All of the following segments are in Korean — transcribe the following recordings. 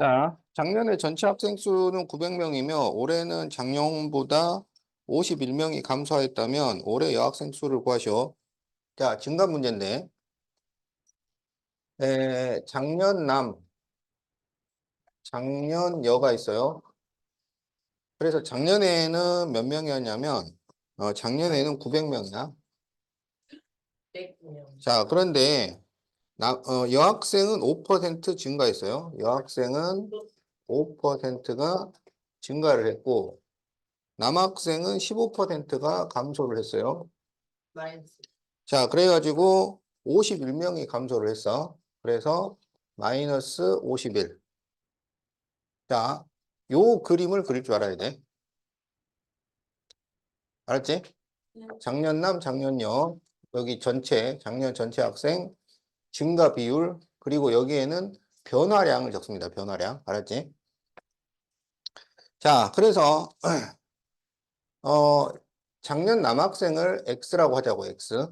자, 작년에 전체 학생 수는 900명이며 올해는 작년보다 51명이 감소하였다면 올해 여학생 수를 구하시오. 자, 증가 문제인데 작년 남, 작년 여가 있어요. 그래서 작년에는 몇 명이었냐면 작년에는 900명이야. 자, 그런데 여학생은 5% 증가했어요. 여학생은 5%가 증가를 했고 남학생은 15%가 감소를 했어요. 자, 그래가지고 51명이 감소를 했어. 그래서 마이너스 51. 자, 요 그림을 그릴 줄 알아야 돼. 알았지? 작년남, 작년여, 여기 전체, 작년 전체 학생 증가 비율, 그리고 여기에는 변화량을 적습니다. 변화량. 알았지? 자, 그래서 어, 작년 남학생을 X라고 하자고, X.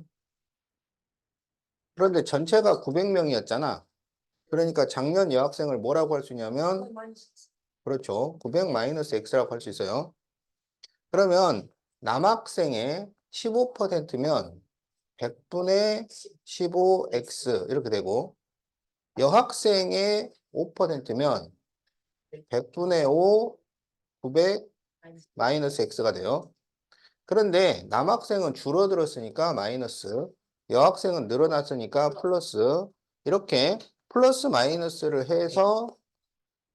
그런데 전체가 900명이었잖아. 그러니까 작년 여학생을 뭐라고 할 수 있냐면, 그렇죠. 900 마이너스 X라고 할 수 있어요. 그러면 남학생의 15%면 100분의 15X 이렇게 되고, 여학생의 5%면 100분의 5, 900 마이너스 X가 돼요. 그런데 남학생은 줄어들었으니까 마이너스, 여학생은 늘어났으니까 플러스, 이렇게 플러스 마이너스를 해서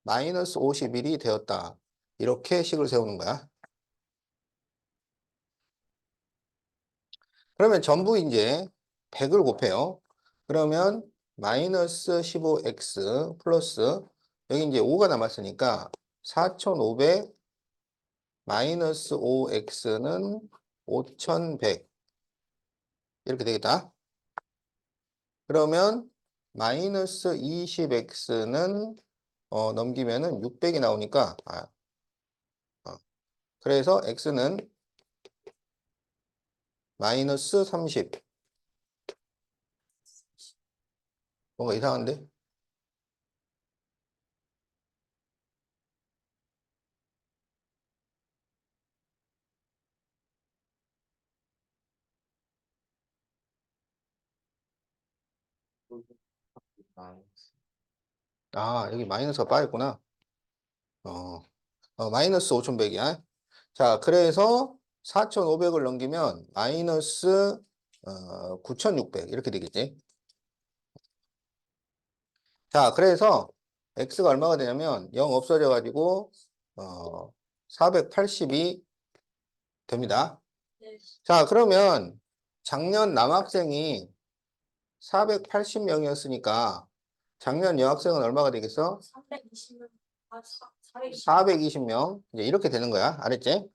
마이너스 51이 되었다. 이렇게 식을 세우는 거야. 그러면 전부 이제 100을 곱해요. 그러면 마이너스 15x 플러스 여기 이제 5가 남았으니까 4500 마이너스 5x는 5100 이렇게 되겠다. 그러면 마이너스 20x는 넘기면은 600이 나오니까 그래서 x는 마이너스 30. 뭔가 이상한데? 여기 마이너스가 빠졌구나. 어, 마이너스 5100이야. 자, 그래서 4500을 넘기면 마이너스 9600 이렇게 되겠지. 자, 그래서 x가 얼마가 되냐면 0 없어져 가지고 480이 됩니다. 자, 그러면 작년 남학생이 480명이었으니까 작년 여학생은 얼마가 되겠어? 320명. 420명. 이제 이렇게 되는 거야. 알았지?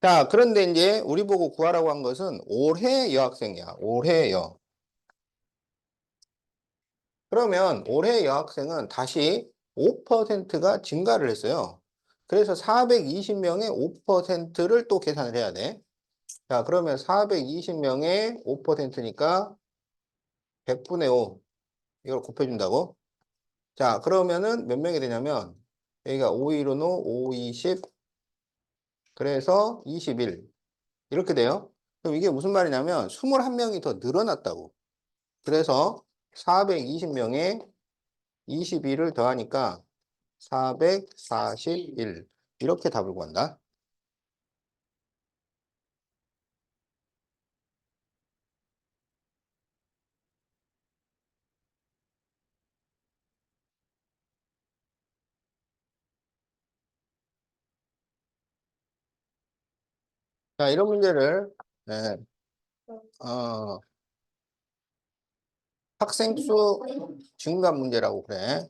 자, 그런데 이제 우리 보고 구하라고 한 것은 올해 여학생이야. 올해 여. 그러면 올해 여학생은 다시 5%가 증가를 했어요. 그래서 420명의 5%를 또 계산을 해야 돼. 자, 그러면 420명의 5%니까 100분의 5. 이걸 곱해준다고? 자, 그러면은 몇 명이 되냐면, 여기가 5, 2로 5, 20, 그래서 21. 이렇게 돼요. 그럼 이게 무슨 말이냐면, 21명이 더 늘어났다고. 그래서 420명에 21을 더하니까 441. 이렇게 답을 구한다. 자, 이런 문제를, 네, 어, 학생 수 증가 문제라고 그래.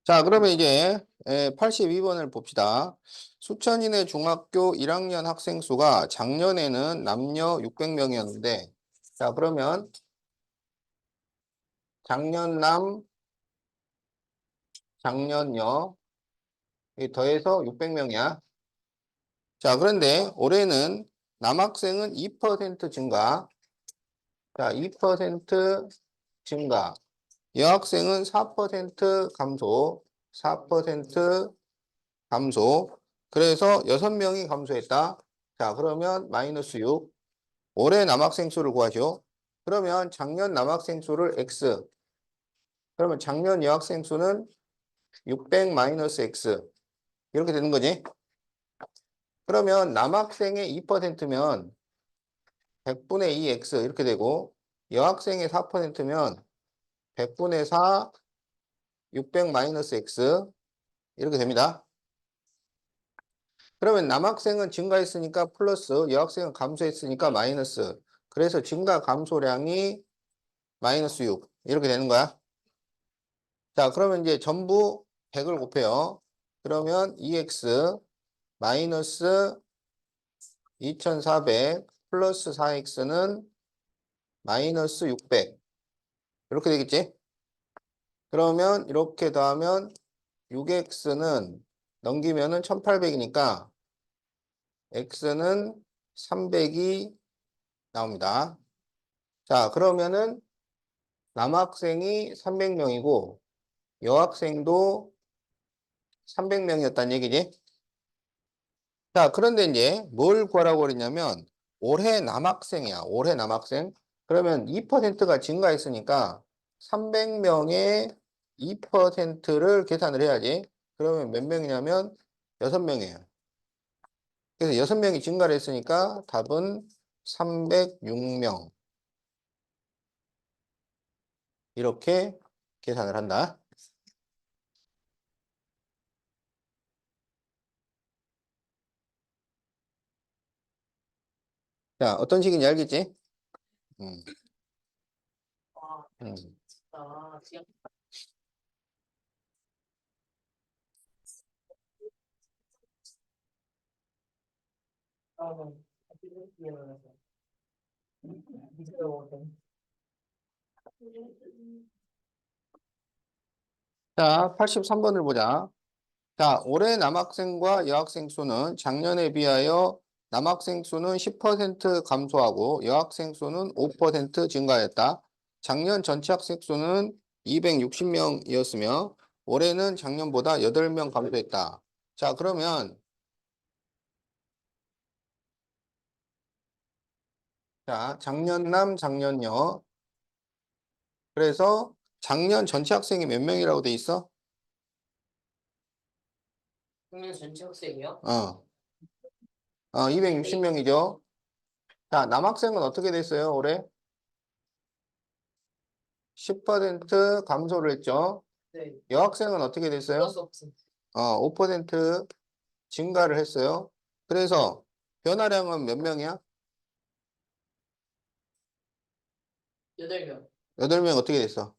자, 그러면 이제 82번을 봅시다. 수천인의 중학교 1학년 학생 수가 작년에는 남녀 600명이었는데, 자, 그러면 작년 남, 작년 여, 이 더해서 600명이야. 자, 그런데 올해는 남학생은 2% 증가, 자, 2% 증가. 여학생은 4% 감소. 4% 감소. 그래서 6명이 감소했다. 자, 그러면 마이너스 6. 올해 남학생 수를 구하시오. 그러면 작년 남학생 수를 X. 그러면 작년 여학생 수는 600 마이너스 X. 이렇게 되는 거지. 그러면 남학생의 2%면 100분의 2X 이렇게 되고 여학생의 4%면 100분의 4, 600 마이너스 X 이렇게 됩니다. 그러면 남학생은 증가했으니까 플러스 여학생은 감소했으니까 마이너스. 그래서 증가 감소량이 마이너스 6 이렇게 되는 거야. 자, 그러면 이제 전부 100을 곱해요. 그러면 2x 마이너스 2400 플러스 4x는 마이너스 600 이렇게 되겠지? 그러면 이렇게 더하면 6x는 넘기면은 1800이니까 x는 300이 나옵니다. 자, 그러면은 남학생이 300명이고 여학생도 300명이었다는 얘기지? 자, 그런데 이제 뭘 구하라고 그랬냐면 올해 남학생이야. 올해 남학생. 그러면 2%가 증가했으니까 300명의 2%를 계산을 해야지. 그러면 몇 명이냐면 6명이에요. 그래서 6명이 증가를 했으니까 답은 306명. 이렇게 계산을 한다. 자, 어떤 식인지 알겠지? 음, 음. 자, 83번을 보자. 자, 올해 남학생과 여학생 수는 작년에 비하여 남학생 수는 10% 감소하고 여학생 수는 5% 증가했다. 작년 전체 학생 수는 260명이었으며 올해는 작년보다 8명 감소했다. 자, 그러면 자, 작년남, 작년여. 그래서 작년 전체 학생이 몇 명이라고 돼 있어? 작년 전체 학생이요? 260명이죠. 자, 남학생은 어떻게 됐어요, 올해? 10% 감소를 했죠. 네. 여학생은 어떻게 됐어요? 플러스 없음. 5% 증가를 했어요. 그래서 변화량은 몇 명이야? 8명. 8명 어떻게 됐어?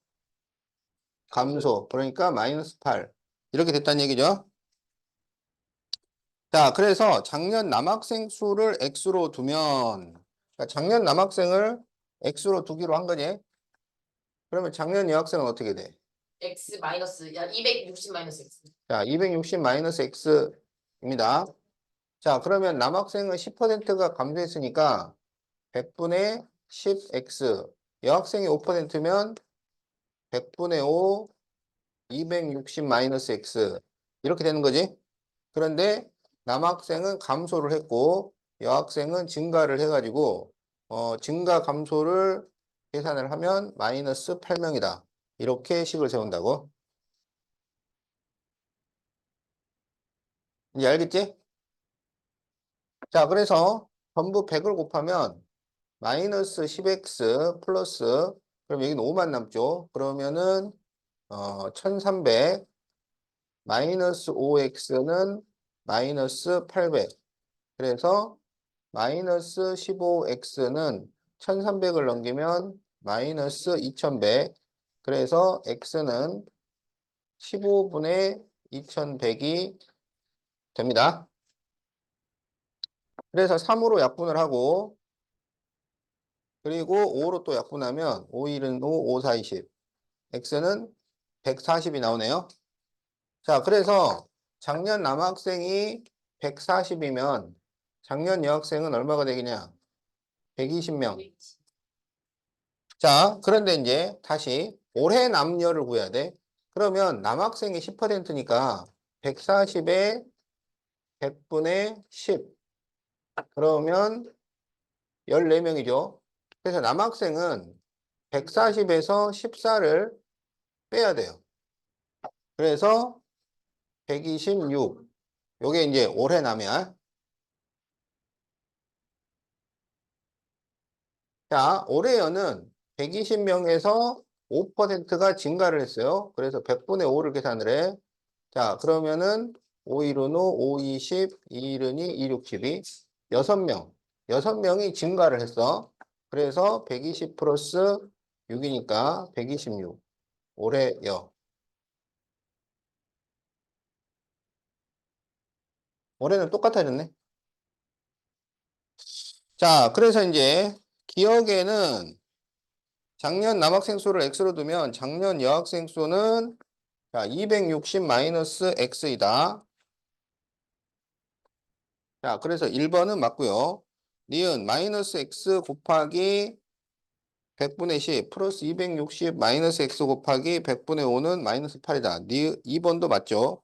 감소. 그러니까 마이너스 8. 이렇게 됐다는 얘기죠. 자, 그래서 작년 남학생 수를 X로 두면, 그러니까 작년 남학생을 X로 두기로 한 거지. 그러면 작년 여학생은 어떻게 돼? X 마이너스, 야, 260 마이너스 X. 자, 260 마이너스 X입니다. 자, 그러면 남학생은 10%가 감소했으니까 100분의 10x. 여학생이 5%면 100분의 5, 260 마이너스 x. 이렇게 되는 거지. 그런데 남학생은 감소를 했고 여학생은 증가를 해가지고 증가 감소를 계산을 하면 마이너스 8명이다. 이렇게 식을 세운다고. 이제 알겠지? 자, 그래서 전부 100을 곱하면 마이너스 10x 플러스 그럼 여기는 5만 남죠. 그러면은 1300 마이너스 5x는 마이너스 800. 그래서 마이너스 15x는 1300을 넘기면 마이너스 2100. 그래서 x는 15분의 2100이 됩니다. 그래서 3으로 약분을 하고 그리고 5로 또 약분하면 5, 1은 5, 5, 4, 20. x는 140이 나오네요. 자, 그래서 작년 남학생이 140이면 작년 여학생은 얼마가 되겠냐? 120명. 자, 그런데 이제 다시 올해 남녀를 구해야 돼. 그러면 남학생이 10%니까 140에 100분의 10. 그러면 14명이죠. 그래서 남학생은 140에서 14를 빼야 돼요. 그래서 126. 요게 이제 올해 남이야. 자, 올해여는 120명에서 5%가 증가를 했어요. 그래서 100분의 5를 계산을 해. 자, 그러면은 5일은 5, 5, 20, 2일은 2, 2, 6, 12. 6명. 6명이 증가를 했어. 그래서 120 플러스 6이니까 126. 올해여. 올해는 똑같아졌네. 자, 그래서 이제 기억에는 작년 남학생 수를 x로 두면 작년 여학생 수는 자, 260 마이너스 x이다. 자, 그래서 1번은 맞고요. 니은 마이너스 x 곱하기 100분의 10 플러스 260 마이너스 x 곱하기 100분의 5는 마이너스 8이다. 니 2번도 맞죠?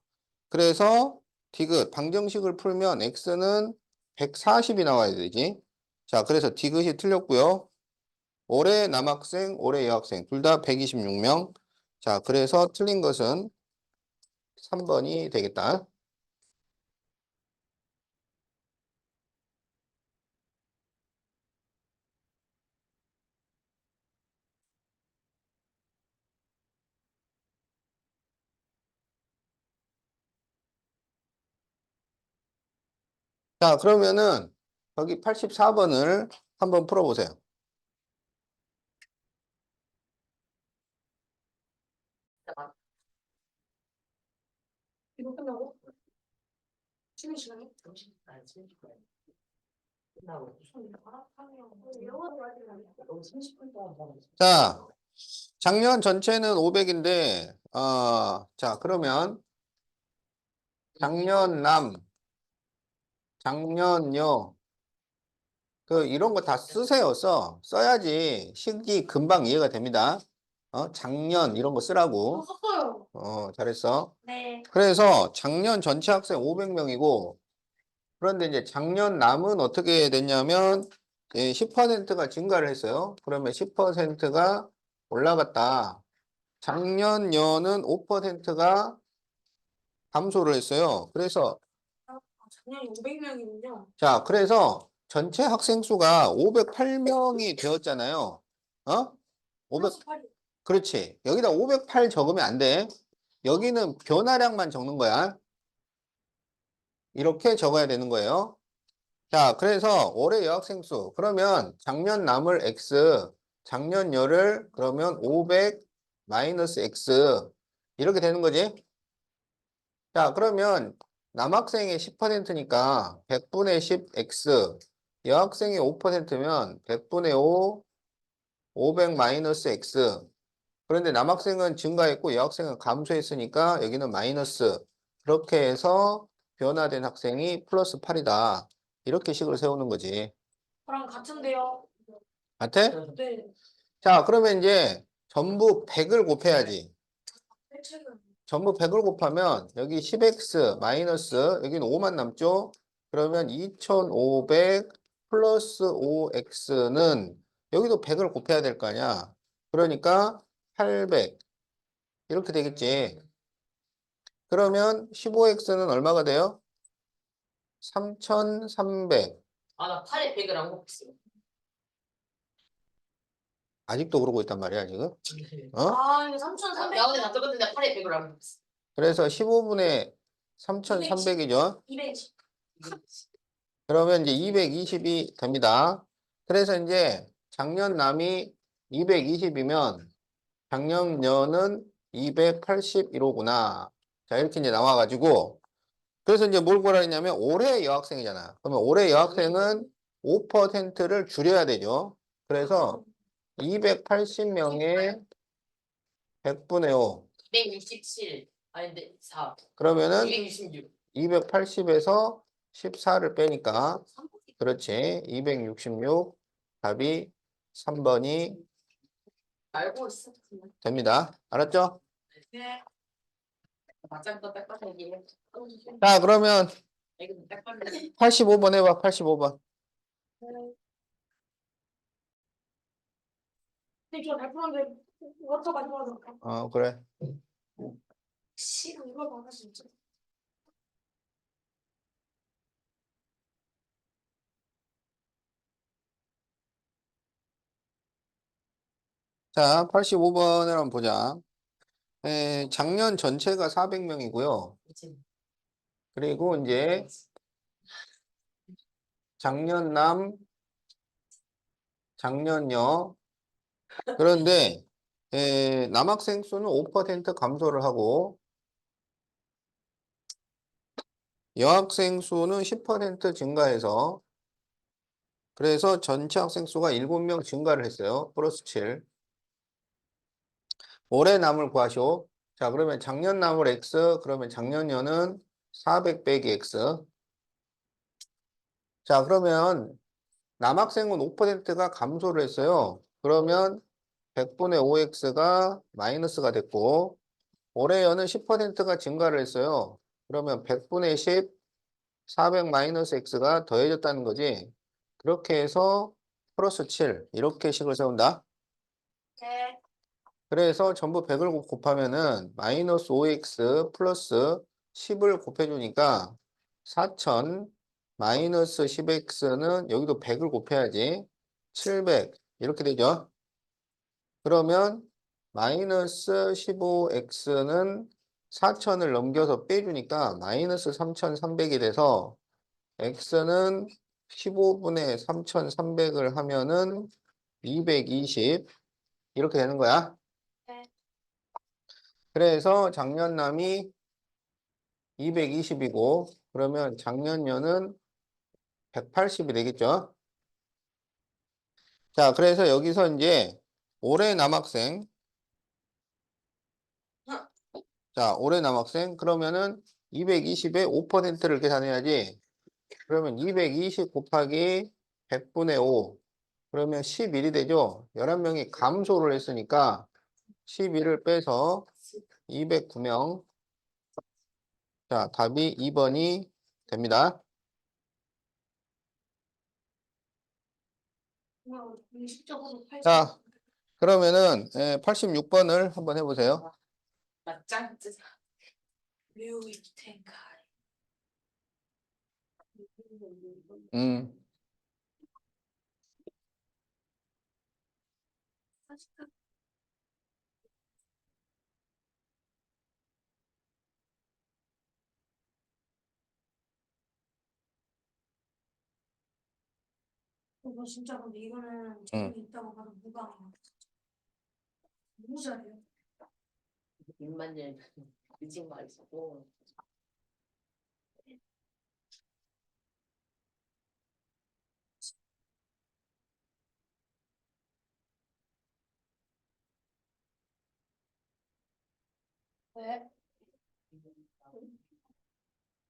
그래서 디귿 방정식을 풀면 x는 140이 나와야 되지. 자, 그래서 디귿이 틀렸고요. 올해 남학생, 올해 여학생 둘 다 126명. 자, 그래서 틀린 것은 3번이 되겠다. 자, 그러면은 여기 84번을 한번 풀어보세요. 이거 끝나고? 쉬는 시간이? 점심? 아니, 쉬는 시간이. 끝나고. 너무 30분 동안 하는 거지. 자, 작년 전체는 500인데, 자, 그러면 작년 남, 작년 여, 이런 거 다 쓰세요. 써야지 식이 금방 이해가 됩니다. 작년 이런 거 쓰라고. 썼어요. 잘했어. 네. 그래서 작년 전체 학생 500명이고, 그런데 이제 작년 남은 어떻게 됐냐면, 10%가 증가를 했어요. 그러면 10%가 올라갔다. 작년 여는 5%가 감소를 했어요. 그래서 작년에 500명이군요. 자, 그래서 전체 학생 수가 508명이 되었잖아요. 어? 500 그렇지. 여기다 508 적으면 안 돼. 여기는 변화량만 적는 거야. 이렇게 적어야 되는 거예요. 자, 그래서 올해 여학생 수. 그러면 작년 남을 x, 작년 열을 그러면 500 마이너스 x 이렇게 되는 거지. 자, 그러면 남학생의 10%니까 100분의 10x, 여학생이 5%면 100분의 5, 500 마이너스 x. 그런데 남학생은 증가했고 여학생은 감소했으니까 여기는 마이너스. 그렇게 해서 변화된 학생이 플러스 8이다. 이렇게 식을 세우는 거지. 저랑 같은데요. 같아? 네. 자, 그러면 이제 전부 100을 곱해야지. 전부 100을 곱하면 여기 10x 마이너스 여기는 5만 남죠? 그러면 2500 플러스 5x는 여기도 100을 곱해야 될 거 아니야. 그러니까 800 이렇게 되겠지. 그러면 15x는 얼마가 돼요? 3300. 아, 나 8에 100을 안 곱했어요. 아직도 그러고 있단 말이야, 지금. 아, 이거 3,300. 나 오늘 나 적었는데 8에 100을 안 곱했어. 그래서 15분의 3300이죠. 220. 그러면 이제 220이 됩니다. 그래서 이제 작년 남이 220이면 작년여는 281호구나. 자, 이렇게 이제 나와가지고 그래서 이제 뭘 구하라 했냐면 올해 여학생이잖아. 그러면 올해 여학생은 5%를 줄여야 되죠. 그래서 280명의 100분의 5. 267. 아니, 근데 4. 그러면은 266. 280에서 14를 빼니까 그렇지. 266 답이 3번이 알고 있어. 됩니다. 알았죠? 네. 맞짱 또 빽빽하게 얘기해. 자, 그러면 이거 빽빽하게. 85번 해봐. 85번. 근데 저 발표하는데 워터 많이 받아. 그래. 씨, 이걸 봐라 진짜. 자, 85번을 한번 보자. 작년 전체가 400명이고요. 그리고 이제 작년 작년여. 그런데 남학생 수는 5% 감소를 하고 여학생 수는 10% 증가해서 그래서 전체 학생 수가 7명 증가를 했어요. 플러스 7. 올해 남을 구하시오. 자, 그러면 작년 남을 X, 그러면 작년여는 400 빼기 X. 자, 그러면 남학생은 5%가 감소를 했어요. 그러면 100분의 5x가 마이너스가 됐고 올해여는 10%가 증가를 했어요. 그러면 100분의 10, 400 마이너스 x가 더해졌다는 거지. 그렇게 해서 플러스 7 이렇게 식을 세운다. 네. 그래서 전부 100을 곱하면은 마이너스 5x 플러스 10을 곱해주니까 4000 마이너스 10x는 여기도 100을 곱해야지 700 이렇게 되죠. 그러면 마이너스 15x는 4000을 넘겨서 빼주니까 마이너스 3300이 돼서 x는 15분의 3300을 하면은 220 이렇게 되는 거야. 네. 그래서 작년남이 220이고 그러면 작년여는 180이 되겠죠. 자, 그래서 여기서 이제 올해 남학생 자, 올해 남학생 그러면은 220에 5%를 계산해야지. 그러면 220 곱하기 100분의 5 그러면 11이 되죠. 11명이 감소를 했으니까 11을 빼서 209명. 자, 답이 2번이 됩니다. 공식적으로 80. 자, 그러면은 86번을 한번 해보세요. 맞짱 뜨자. 류이 텐카이. 음, 이거 진짜 근데 이거는 음. 재능이 있다고 봐도 무방해. 너무 잘해요. 입만년 일찍 말했고. 네.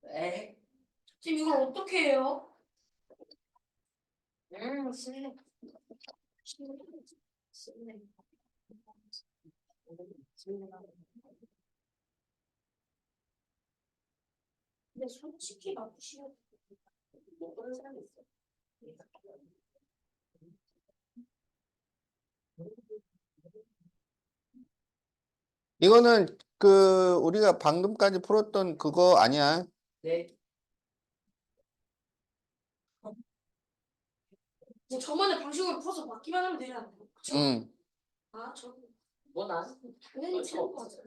네. 지금 이걸 어떻게 해요? 실례. 실례. 근데 솔직히 나도 싫어. 못 보는 사람이 있어. 이거는 우리가 방금까지 풀었던 그거 아니야. 네. 뭐 저만의 방식으로 풀어서 맞기만 하면 되지 않나요? 그쵸? 음. 아, 뭐 나는 당연히 틀린 거 같아.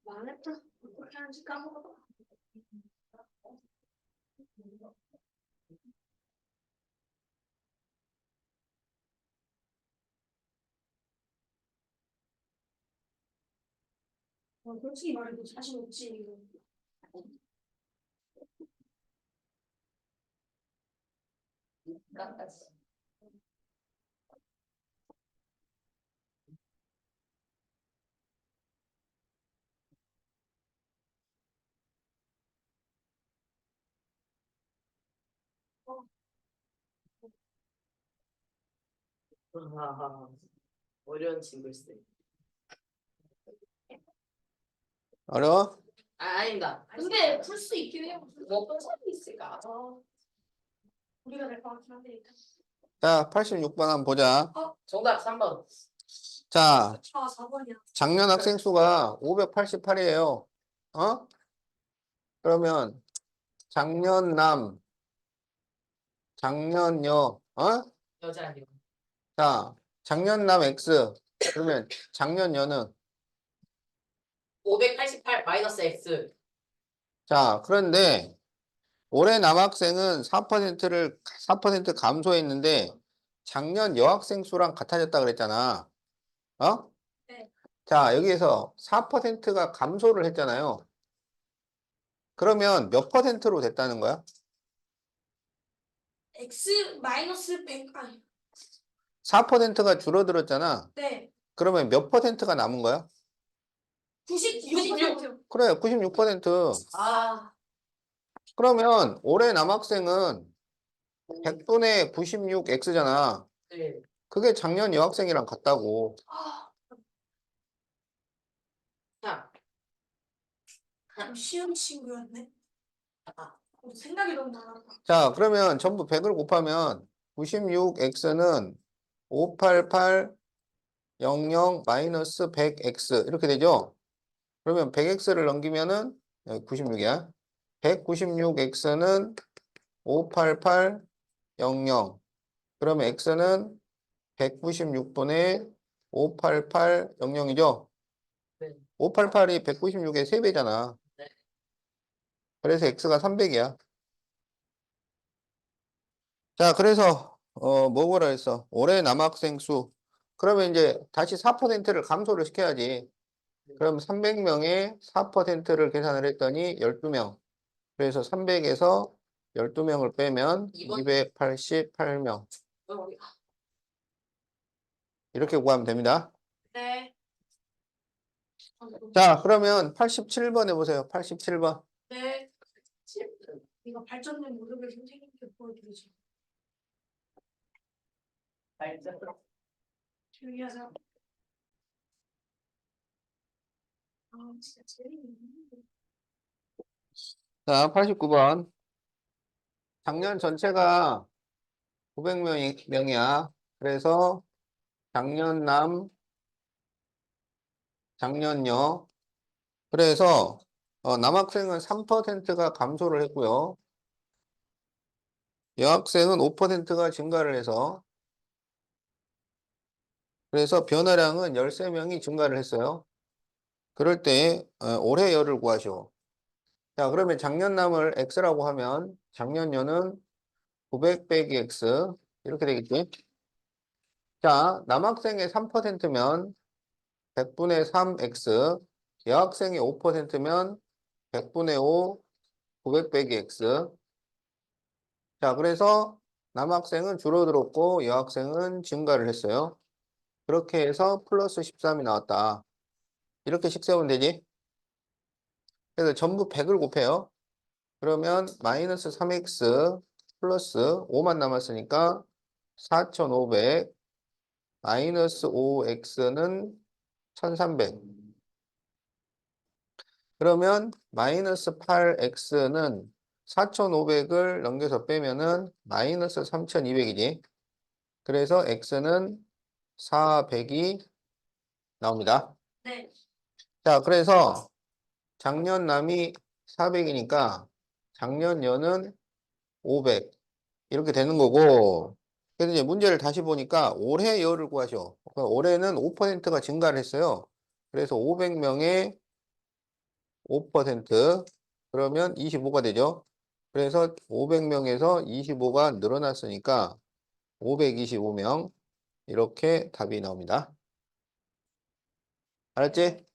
망했다. 어떻게 하는지 까먹었다. 솔직히 말해도 자신 없지. 이거. 깎았어. 아, 어려운 친구였어요. 어려워? 아닙니다. 근데 풀 수 있긴 해요. 어떤 사람이 있을까? 우리가 될 것 같긴 한데. 자, 86번 한번 보자. 정답 3번. 자, 4번이야. 작년 학생 수가 588이에요. 어? 그러면 작년 남, 작년 여, 어? 여자 아니고. 자, 작년 남 X. 그러면 작년 여는? 588 마이너스 X. 자, 그런데 올해 남학생은 4% 감소했는데 작년 여학생 수랑 같아졌다 그랬잖아. 어? 네. 자, 여기에서 4%가 감소를 했잖아요. 그러면 몇 퍼센트로 됐다는 거야? X 마이너스 100 아니. 4%가 줄어들었잖아. 네. 그러면 몇 퍼센트가 남은 거야? 96%. 그래, 96%. 아, 그러면 올해 남학생은 100분의 96x잖아. 네. 그게 작년 여학생이랑 같다고. 자, 좀 쉬운 친구였네. 생각이 너무 많았다. 자, 그러면 전부 100을 곱하면 96x는 588 00 마이너스 100x 이렇게 되죠? 그러면 100x를 넘기면은 96이야. 196x는 588 00. 그러면 x는 196분의 588 00이죠? 네. 588이 196의 3배잖아. 네. 그래서 x가 300이야. 자, 그래서 뭐라 했어? 올해 남학생 수. 그러면 이제 다시 4%를 감소를 시켜야지. 그럼 300명에 4%를 계산을 했더니 12명. 그래서 300에서 12명을 빼면 288명. 이렇게 구하면 됩니다. 네. 자, 그러면 87번 해보세요. 87번. 네. 이거 발전된 무릎을 선생님께 보여드리죠. 발전. 조용히 하세요. 아, 진짜 재밌네. 자, 89번. 작년 전체가 900명이야. 그래서 작년 남, 작년 여. 그래서 남학생은 3%가 감소를 했고요. 여학생은 5%가 증가를 해서 그래서 변화량은 13명이 증가를 했어요. 그럴 때 올해 열을 구하시오. 자, 그러면 작년남을 x라고 하면 작년여는 900 빼기 x 이렇게 되겠지. 자, 남학생의 3%면 100분의 3x, 여학생이 5%면 100분의 5, 900 빼기 x. 자, 그래서 남학생은 줄어들었고 여학생은 증가를 했어요. 그렇게 해서 플러스 13이 나왔다. 이렇게 식 세우면 되지. 그래서 전부 100을 곱해요. 그러면 마이너스 3x 플러스 5만 남았으니까 4500 마이너스 5x는 1300. 그러면 마이너스 8x는 4500을 넘겨서 빼면은 마이너스 3200이지. 그래서 x는 400이 나옵니다. 네. 자, 그래서 작년 남이 400이니까 작년 여는 500 이렇게 되는 거고. 그래서 이제 문제를 다시 보니까 올해 여를 구하셔. 그러니까 올해는 5%가 증가를 했어요. 그래서 500명에 5% 그러면 25가 되죠. 그래서 500명에서 25가 늘어났으니까 525명 이렇게 답이 나옵니다. 알았지?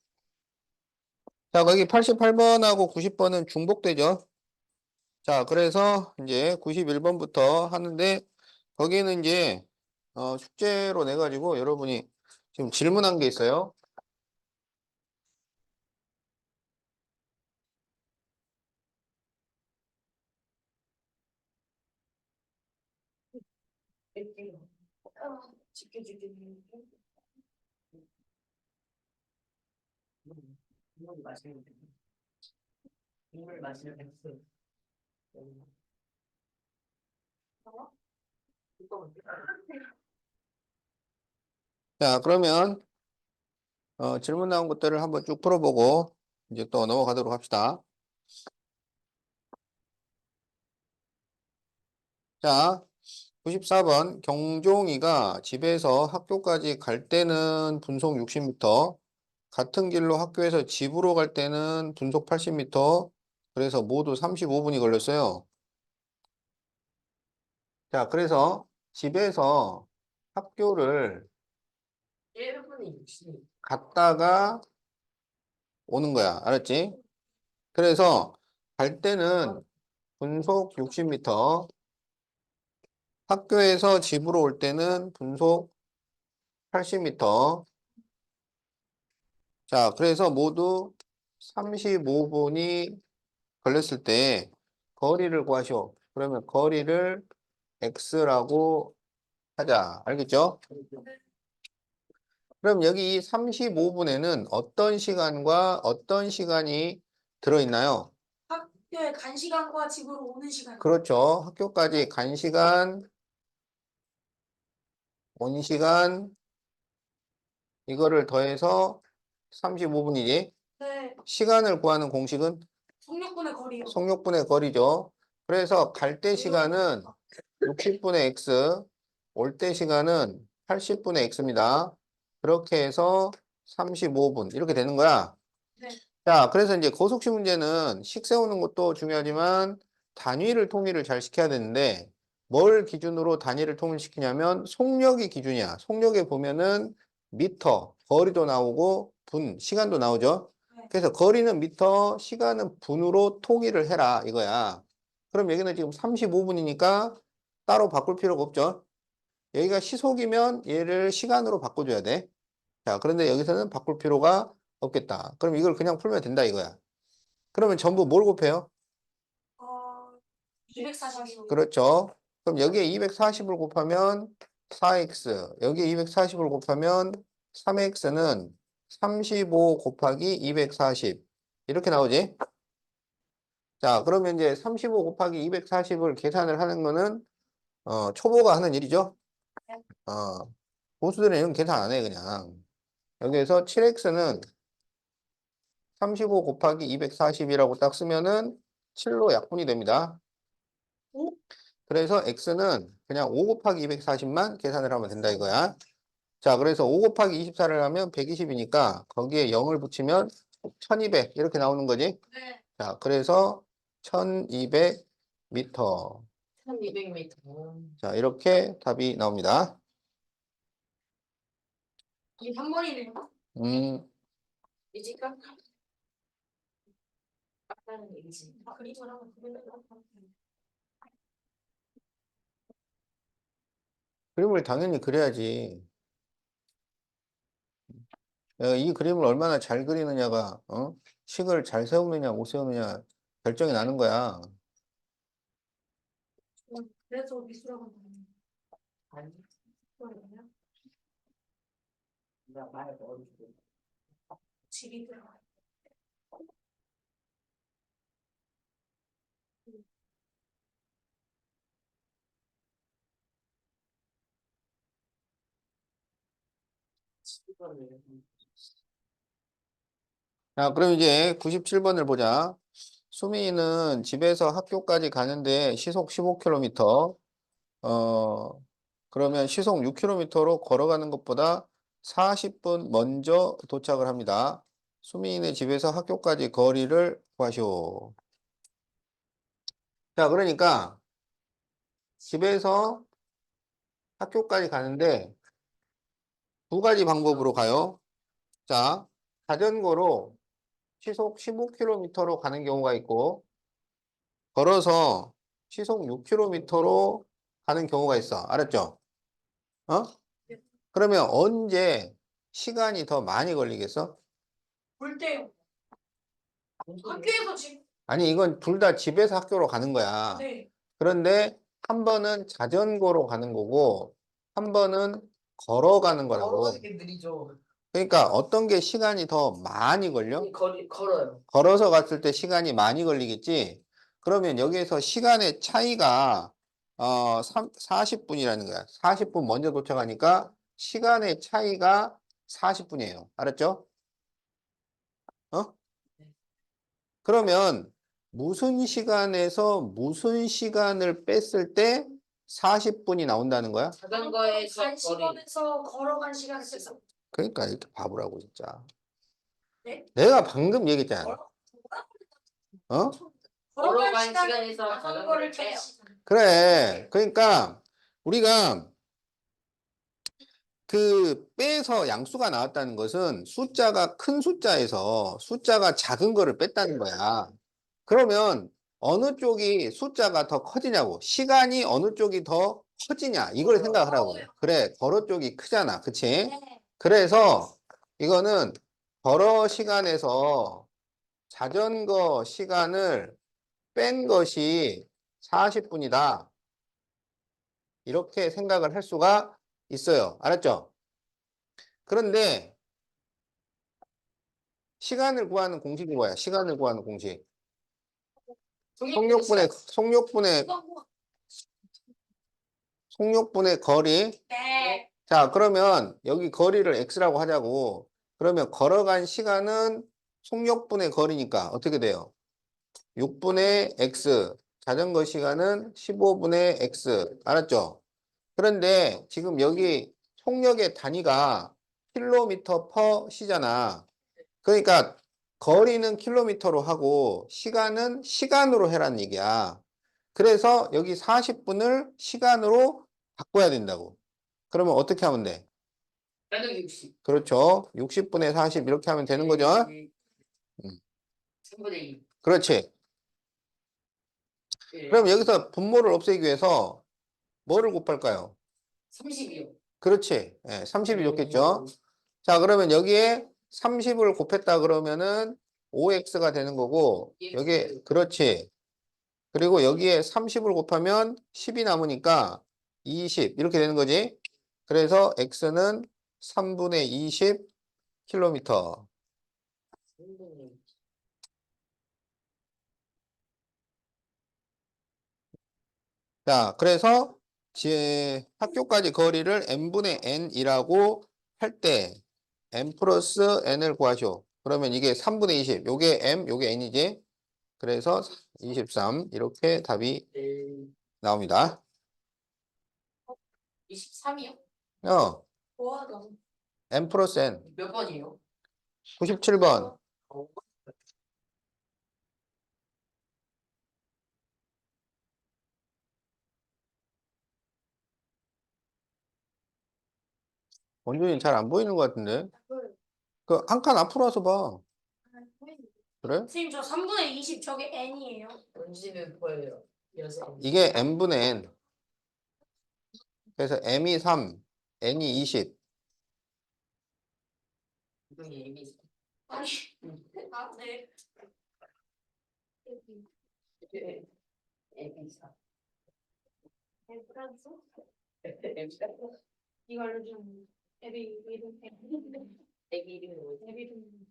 자, 거기 88번하고 90번은 중복되죠. 자, 그래서 이제 91번부터 하는데 거기는 이제 숙제로 내 가지고 여러분이 지금 질문한 게 있어요. 지켜주기. 물 마시면 돼. 물 마시면 돼. 자, 그러면 질문 나온 것들을 한번 쭉 풀어보고 이제 또 넘어가도록 합시다. 자, 94번 경종이가 집에서 학교까지 갈 때는 분속 60m, 같은 길로 학교에서 집으로 갈 때는 분속 80m, 그래서 모두 35분이 걸렸어요. 자, 그래서 집에서 학교를 1분이 60. 갔다가 오는 거야. 알았지? 그래서 갈 때는 분속 60m, 학교에서 집으로 올 때는 분속 80m. 자, 그래서 모두 35분이 걸렸을 때 거리를 구하시오. 그러면 거리를 x라고 하자. 알겠죠? 그럼 여기 이 35분에는 어떤 시간과 어떤 시간이 들어있나요? 학교에 간 시간과 집으로 오는 시간. 그렇죠. 학교까지 간 시간, 온 시간, 이거를 더해서 35분이지. 네. 시간을 구하는 공식은 속력분의 거리요. 속력분의 거리죠. 그래서 갈 때 시간은 60분의 x, 올 때 시간은 80분의 x입니다. 그렇게 해서 35분 이렇게 되는 거야. 네. 자, 그래서 이제 거속시 문제는 식 세우는 것도 중요하지만 단위를 통일을 잘 시켜야 되는데 뭘 기준으로 단위를 통일시키냐면 속력이 기준이야. 속력에 보면은 미터, 거리도 나오고 분, 시간도 나오죠. 네. 그래서 거리는 미터, 시간은 분으로 통일을 해라 이거야. 그럼 여기는 지금 35분이니까 따로 바꿀 필요가 없죠. 여기가 시속이면 얘를 시간으로 바꿔줘야 돼. 자, 그런데 여기서는 바꿀 필요가 없겠다. 그럼 이걸 그냥 풀면 된다 이거야. 그러면 전부 뭘 곱해요? 240. 그렇죠. 그럼 여기에 240을 곱하면 4x, 여기에 240을 곱하면 3x는 35 곱하기 240 이렇게 나오지? 자, 그러면 이제 35 곱하기 240을 계산을 하는 거는 초보가 하는 일이죠. 고수들은 이런 계산 안 해, 그냥. 여기에서 7x는 35 곱하기 240이라고 딱 쓰면은 7로 약분이 됩니다. 그래서 x는 그냥 5 곱하기 240만 계산을 하면 된다 이거야. 자, 그래서 5 곱하기 24를 하면 120이니까 거기에 0을 붙이면 1200 이렇게 나오는 거지. 네. 자, 그래서 1200m. 1200m. 자, 이렇게 답이 나옵니다. 이게 3번이네요. 음, 이지가 깎다는 얘기지. 그림을 한번 그려볼까요? 그림을 당연히 그려야지. 이 그림을 얼마나 잘 그리느냐가, 식을 잘 세우느냐, 못 세우느냐 결정이 나는 거야. 그래서 미술학원 다니는 아니, 거예요. 나 말 어리고. 집이 들어가요. 자, 그럼 이제 97번을 보자. 수민이는 집에서 학교까지 가는데 시속 15km, 그러면 시속 6km로 걸어가는 것보다 40분 먼저 도착을 합니다. 수민이네 집에서 학교까지 거리를 구하시오. 자, 그러니까 집에서 학교까지 가는데 두 가지 방법으로 가요. 자, 자전거로 시속 15km로 가는 경우가 있고, 걸어서 시속 6km로 가는 경우가 있어. 알았죠? 그러면 언제 시간이 더 많이 걸리겠어? 볼 때요. 학교에서 집. 아니, 이건 둘 다 집에서 학교로 가는 거야. 네. 그런데 한 번은 자전거로 가는 거고, 한 번은 걸어가는 거라고. 걸어가는 게 느리죠. 그러니까 어떤 게 시간이 더 많이 걸려? 걸어요. 걸어서 갔을 때 시간이 많이 걸리겠지? 그러면 여기에서 시간의 차이가 40분이라는 거야. 40분 먼저 도착하니까 시간의 차이가 40분이에요. 알았죠? 어? 그러면 무슨 시간에서 무슨 시간을 뺐을 때 40분이 나온다는 거야? 자전거에서 간 거리. 시간에서 걸어간 시간 세서. 그러니까 이렇게 바보라고 진짜. 네? 내가 방금 얘기했잖아. 어? 걸어간 시간에서 자전거를 자전거를 탄 빼요. 시간. 그래. 그러니까 우리가 그 빼서 양수가 나왔다는 것은 숫자가 큰 숫자에서 숫자가 작은 거를 뺐다는 거야. 그러면 어느 쪽이 숫자가 더 커지냐고. 시간이 어느 쪽이 더 커지냐. 이걸 생각하라고. 그래. 걸어 쪽이 크잖아. 그치? 네. 그래서 이거는 걸어 시간에서 자전거 시간을 뺀 것이 40분이다. 이렇게 생각을 할 수가 있어요. 알았죠? 그런데 시간을 구하는 공식이 뭐야? 시간을 구하는 공식. 속력분의 거리. 네. 자, 그러면 여기 거리를 x라고 하자고. 그러면 걸어간 시간은 속력분의 거리니까 어떻게 돼요? 6분의 x. 자전거 시간은 15분의 x. 알았죠? 그런데 지금 여기 속력의 단위가 킬로미터 퍼 시잖아. 그러니까 거리는 킬로미터로 하고 시간은 시간으로 해라는 얘기야. 그래서 여기 40분을 시간으로 바꿔야 된다고. 그러면 어떻게 하면 돼? 나는 60. 그렇죠. 60분의 40 이렇게 하면 되는 거죠. 음. 3분의 2. 그렇지. 그럼 여기서 분모를 없애기 위해서 뭐를 곱할까요? 30이요. 그렇지. 30이 좋겠죠. 자, 그러면 여기에 30을 곱했다 그러면은 5x가 되는 거고, 여기에, 그렇지. 그리고 여기에 30을 곱하면 10이 남으니까 20 이렇게 되는 거지. 그래서 x는 3분의 20 킬로미터. 자, 그래서 학교까지 거리를 n분의 n이라고 할 때 n 플러스 n을 구하쇼. 그러면 이게 3분의 20. 요게 m, 요게 n이지. 그래서 23 이렇게 답이 나옵니다. 23이요? 뭐하다. n 플러스 n 몇 번이에요? 97번. 원준이 잘 안 보이는 것 같은데. 그 한 칸 앞으로 와서 봐. 그래? 선생님 저 3분의 20 저게 n이에요. 원지는 보여요. 여섯. 이게 n분의 n. 그래서 m이 3, n이 20. 이분이 이미 아니. 아 네. 에비사. 프랑스 에비사. 이거 알려주는 애비 이름 애기 이름이 뭐지? 애비 이름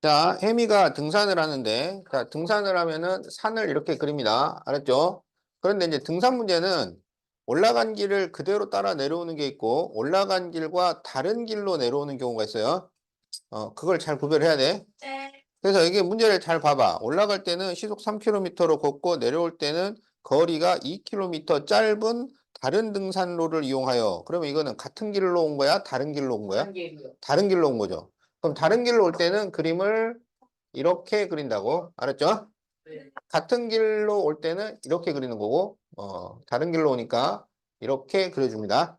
자, 혜미가 등산을 하는데, 자, 등산을 하면은 산을 이렇게 그립니다. 알았죠? 그런데 이제 등산 문제는 올라간 길을 그대로 따라 내려오는 게 있고, 올라간 길과 다른 길로 내려오는 경우가 있어요. 그걸 잘 구별해야 돼. 네. 그래서 이게 문제를 잘 봐봐. 올라갈 때는 시속 3km로 걷고 내려올 때는 거리가 2km 짧은 다른 등산로를 이용하여. 그러면 이거는 같은 길로 온 거야? 다른 길로 온 거야? 단계고요. 다른 길로 온 거죠. 그럼 다른 길로 올 때는 그림을 이렇게 그린다고. 알았죠? 네. 같은 길로 올 때는 이렇게 그리는 거고, 다른 길로 오니까 이렇게 그려줍니다.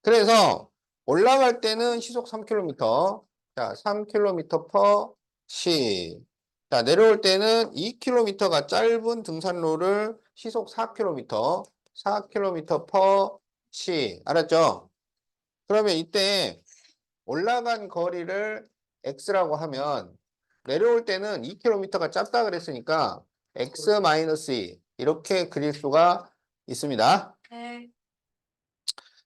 그래서 올라갈 때는 시속 3km. 자, 3km per 시. 자, 내려올 때는 2km가 짧은 등산로를 시속 4km, 4km per 시. 알았죠? 그러면 이때 올라간 거리를 x라고 하면 내려올 때는 2km가 짧다 그랬으니까 x-2 이렇게 그릴 수가 있습니다. 네.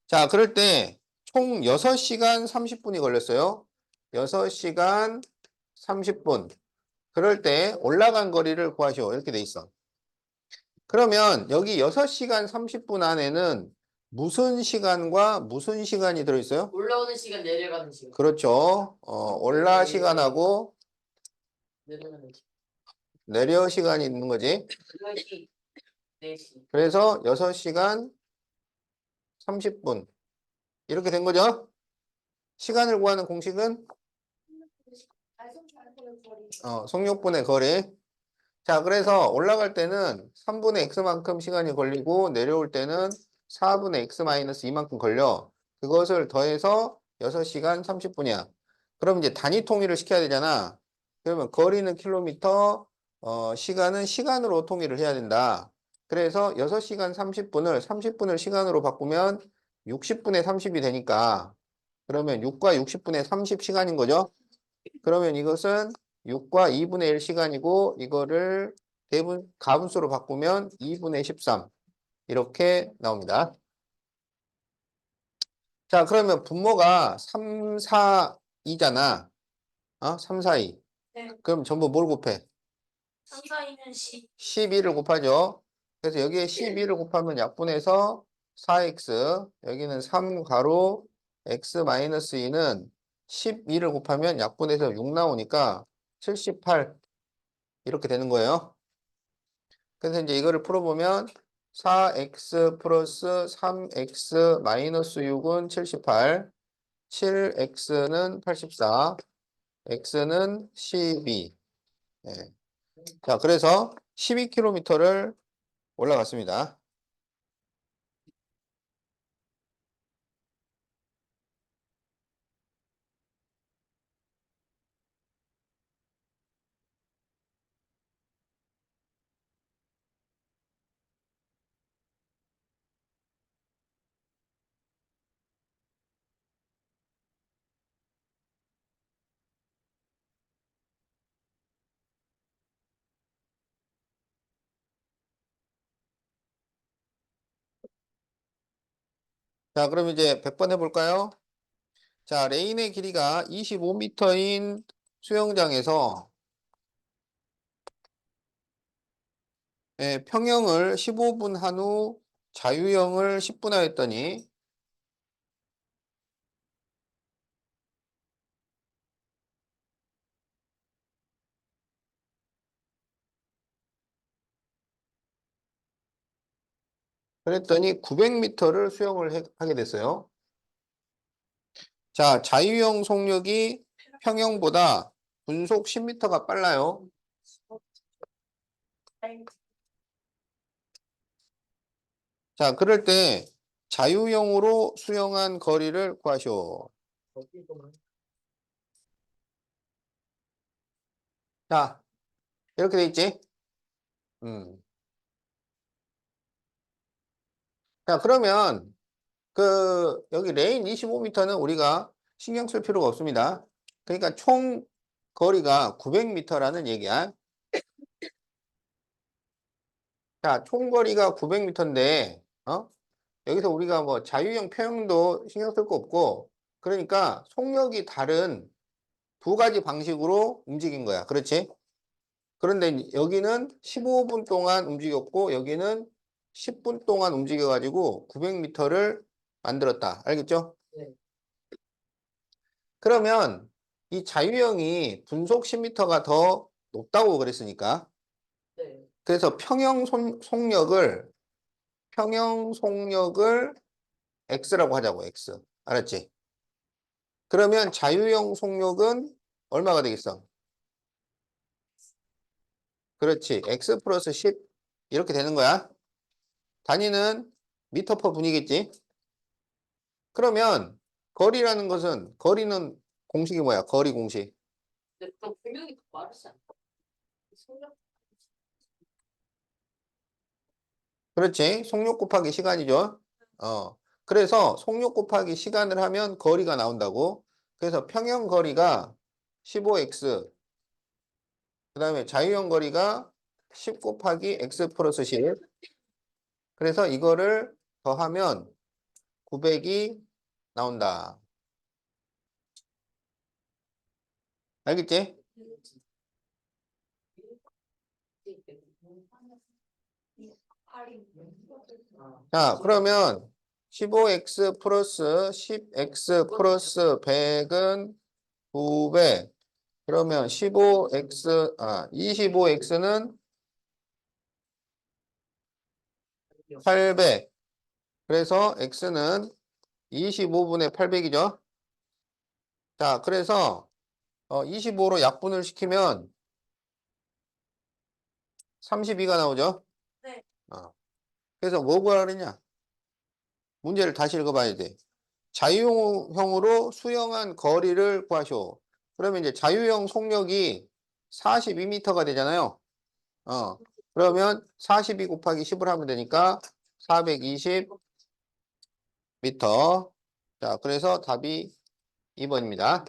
자, 그럴 때 총 6시간 30분이 걸렸어요. 6시간 30분. 그럴 때 올라간 거리를 구하시오. 이렇게 돼 있어. 그러면 여기 6시간 30분 안에는 무슨 시간과 무슨 시간이 들어있어요? 올라오는 시간, 내려가는 시간. 그렇죠. 올라 시간하고 내려가는 시간. 내려 시간이 있는 거지. 4시, 4시. 그래서 6시간 30분. 이렇게 된 거죠. 시간을 구하는 공식은 속력분의 거리. 자, 그래서 올라갈 때는 3분의 x만큼 시간이 걸리고 내려올 때는 4분의 x-2만큼 걸려. 그것을 더해서 6시간 30분이야. 그럼 이제 단위 통일을 시켜야 되잖아. 그러면 거리는 킬로미터, 시간은 시간으로 통일을 해야 된다. 그래서 6시간 30분을 시간으로 바꾸면 60분의 30이 되니까 그러면 6과 60분의 30시간인 거죠. 그러면 이것은 6과 2분의 1 시간이고 이거를 대분 가분수로 바꾸면 2분의 13 이렇게 나옵니다. 자, 그러면 분모가 3, 4, 2잖아. 3, 4, 2. 네. 그럼 전부 뭘 곱해? 3, 4이면 10. 12를 곱하죠. 그래서 여기에 12를 곱하면 약분해서 4x, 여기는 3 가로 x-2는 12를 곱하면 약분해서 6 나오니까 78 이렇게 되는 거예요. 그래서 이제 이거를 풀어보면 4x 플러스 3x 마이너스 6은 78, 7x는 84, x는 12. 네. 자, 그래서 12km를 올라갔습니다. 자, 그럼 이제 100번 해볼까요? 자, 레인의 길이가 25m인 수영장에서 평형을 15분 한 후 자유형을 10분 하였더니 그랬더니 900m를 수영을 하게 됐어요. 자, 자유형 속력이 평형보다 분속 10m가 빨라요. 자, 그럴 때 자유형으로 수영한 거리를 구하시오. 자, 이렇게 돼 있지? 자, 그러면 여기 레인 25m는 우리가 신경 쓸 필요가 없습니다. 그러니까 총 거리가 900m라는 얘기야. 자, 총 거리가 900m인데, 여기서 우리가 뭐 자유형, 평형도 신경 쓸 거 없고, 그러니까 속력이 다른 두 가지 방식으로 움직인 거야. 그렇지? 그런데 여기는 15분 동안 움직였고, 여기는 10분 동안 움직여가지고 900m를 만들었다. 알겠죠? 네. 그러면 이 자유형이 분속 10m가 더 높다고 그랬으니까, 네. 그래서 평형 속력을 x라고 하자고, x. 알았지? 그러면 자유형 속력은 얼마가 되겠어? 그렇지. x 플러스 10 이렇게 되는 거야. 단위는 미터 퍼 분이겠지? 그러면 거리는 공식이 뭐야? 거리 공식. 근데 그럼 분명히 더 빠르지 않나? 속력 그렇지. 속력 곱하기 시간이죠. 그래서 속력 곱하기 시간을 하면 거리가 나온다고. 그래서 평형 거리가 15x, 그 다음에 자유형 거리가 10 곱하기 x 플러스 10. 그래서 이거를 더하면 900이 나온다. 알겠지? 자, 그러면 15x 플러스 10x 플러스 100은 900. 그러면 25x는 800. 그래서 x는 25분의 800이죠. 자, 그래서 25로 약분을 시키면 32가 나오죠. 네. 그래서 뭐 구하라 그랬냐? 문제를 다시 읽어봐야 돼. 자유형으로 수영한 거리를 구하시오. 그러면 이제 자유형 속력이 42m가 되잖아요. 그러면 42 곱하기 10을 하면 되니까 420m. 자, 그래서 답이 2번입니다.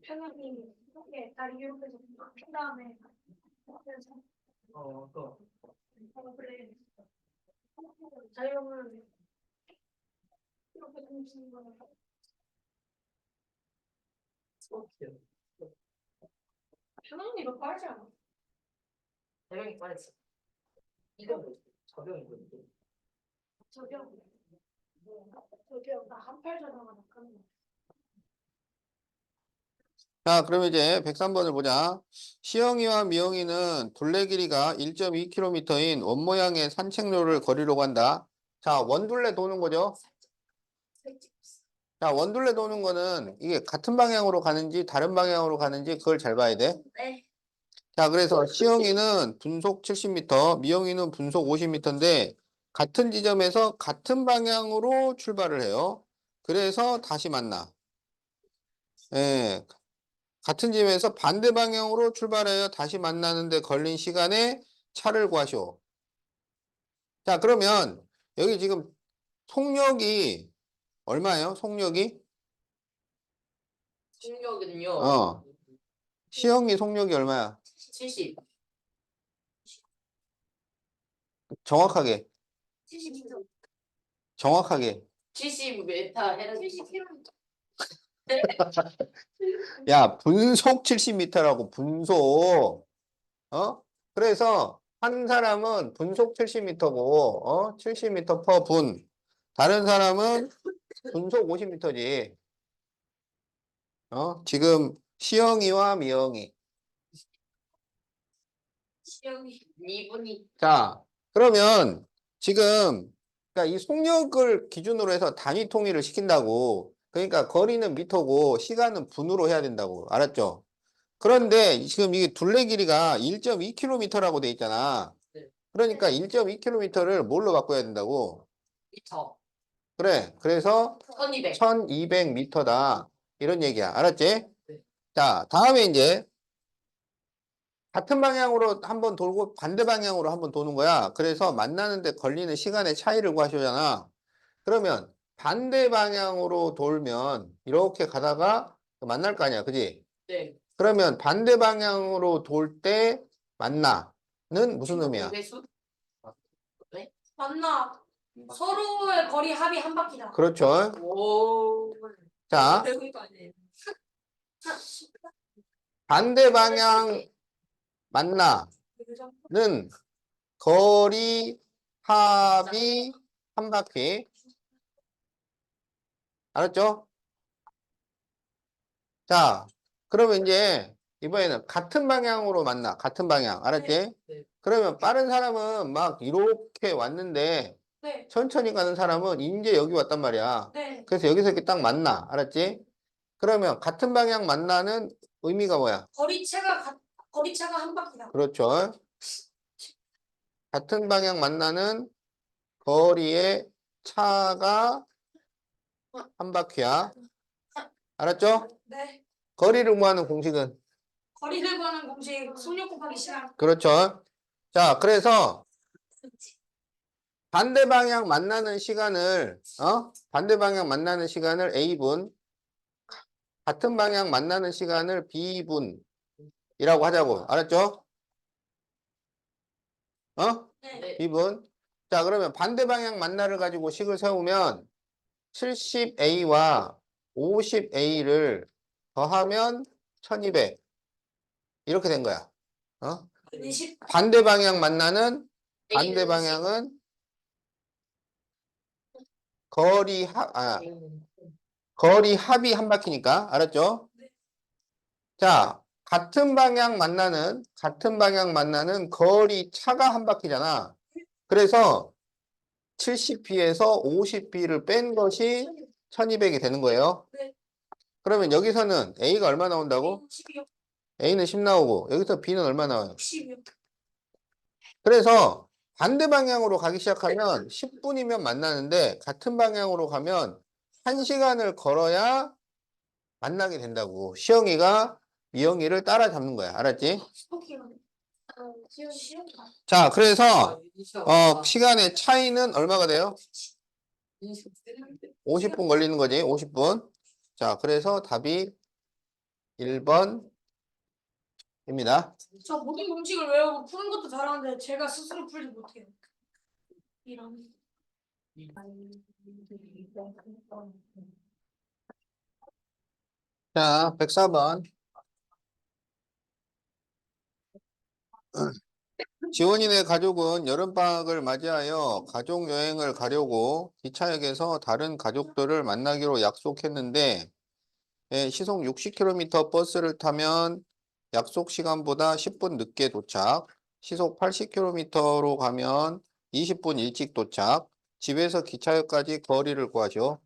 편하게 이렇게 다리 이렇게 해서 핀 다음에 또. 그래. 자유형은 이렇게 던지는 거는 편하게 이거 빠르지 않아? 대형이 빠졌어. 이건 뭐지? 저병이 뭐지? 저기요. 나 한팔 자동화 낙하는 거. 자, 그러면 이제 103번을 보자. 시영이와 미영이는 둘레 길이가 1.2km인 원 모양의 산책로를 걸으려고 한다. 자, 원둘레 도는 거죠. 자, 원둘레 도는 거는 이게 같은 방향으로 가는지 다른 방향으로 가는지 그걸 잘 봐야 돼. 네. 자, 그래서 시영이는 분속 70m, 미영이는 분속 50m인데 같은 지점에서 같은 방향으로 출발을 해요. 그래서 다시 만나. 예. 같은 지점에서 반대 방향으로 출발해요. 다시 만나는데 걸린 시간에 차를 구하시오. 자, 그러면 여기 지금 속력이 얼마예요? 속력이? 충격은요. 시영이 속력이 얼마야? 70. 정확하게. 72도. 정확하게. 70m 해라. 70km. 야, 분속 70m라고, 분속. 그래서 한 사람은 분속 70m고, 70m per 분. 다른 사람은 분속 50m지. 지금 시영이와 미영이. 시험이 2분이. 자, 그러면 지금, 그러니까 이 속력을 기준으로 해서 단위 통일을 시킨다고. 그러니까 거리는 미터고 시간은 분으로 해야 된다고. 알았죠? 그런데 지금 이게 둘레 길이가 1.2km라고 돼 있잖아. 네. 그러니까 1.2km를 뭘로 바꿔야 된다고? 미터. 그래. 그래서 1200. 1200m다. 이런 얘기야. 알았지? 네. 자, 다음에 이제 같은 방향으로 한번 돌고 반대 방향으로 한번 도는 거야. 그래서 만나는데 걸리는 시간의 차이를 구하시잖아. 그러면 반대 방향으로 돌면 이렇게 가다가 만날 거 아니야. 그지? 네. 그러면 반대 방향으로 돌 때 만나는 무슨 의미야? 공배수? 맞나? 서로의 거리 합이 한 바퀴다. 그렇죠. 오. 자, 배운 거 아니에요? 반대 방향 만나는 거리 합이 한 바퀴. 알았죠? 자, 그러면 이제 이번에는 같은 방향으로 만나. 같은 방향. 알았지? 네. 그러면 빠른 사람은 막 이렇게 왔는데 네. 천천히 가는 사람은 이제 여기 왔단 말이야. 네. 그래서 여기서 이렇게 딱 만나. 알았지? 그러면 같은 방향 만나는 의미가 뭐야? 거리차가 한 바퀴다. 그렇죠. 같은 방향 만나는 거리의 차가 한 바퀴야. 알았죠? 네. 거리를 구하는 공식은? 거리를 구하는 공식 속력 곱하기 시간. 그렇죠. 자, 그래서 반대 방향 만나는 시간을 반대 방향 만나는 시간을 A분, 같은 방향 만나는 시간을 B분이라고 하자고. 알았죠? 네. B분. 자, 그러면 반대 방향 만나를 가지고 식을 세우면 70A와 50A를 더하면 1200. 이렇게 된 거야. 반대 방향 만나는 반대 방향은 거리 합이 한 바퀴니까. 알았죠? 자, 같은 방향 만나는 거리 차가 한 바퀴잖아. 그래서 70B에서 50B를 뺀 것이 1200이 되는 거예요. 네. 그러면 여기서는 A가 얼마 나온다고? 10이요. A는 10 나오고 여기서 B는 얼마 나와요? 10이요. 그래서 반대 방향으로 가기 시작하면 10분이면 만나는데 같은 방향으로 가면 1시간을 걸어야 만나게 된다고. 시영이가 미영이를 따라잡는 거야. 알았지? 자, 그래서 시간의 차이는 얼마가 돼요? 50분 걸리는 거지. 50분. 자, 그래서 답이 1번입니다. 저 모든 공식을 외우고 푸는 것도 잘하는데 제가 스스로 풀지 못해요. 이런. 자, 104번. 지원이네 가족은 여름방학을 맞이하여 가족여행을 가려고 기차역에서 다른 가족들을 만나기로 약속했는데 시속 60km 버스를 타면 약속 시간보다 10분 늦게 도착, 시속 80km로 가면 20분 일찍 도착, 집에서 기차역까지 거리를 구하죠.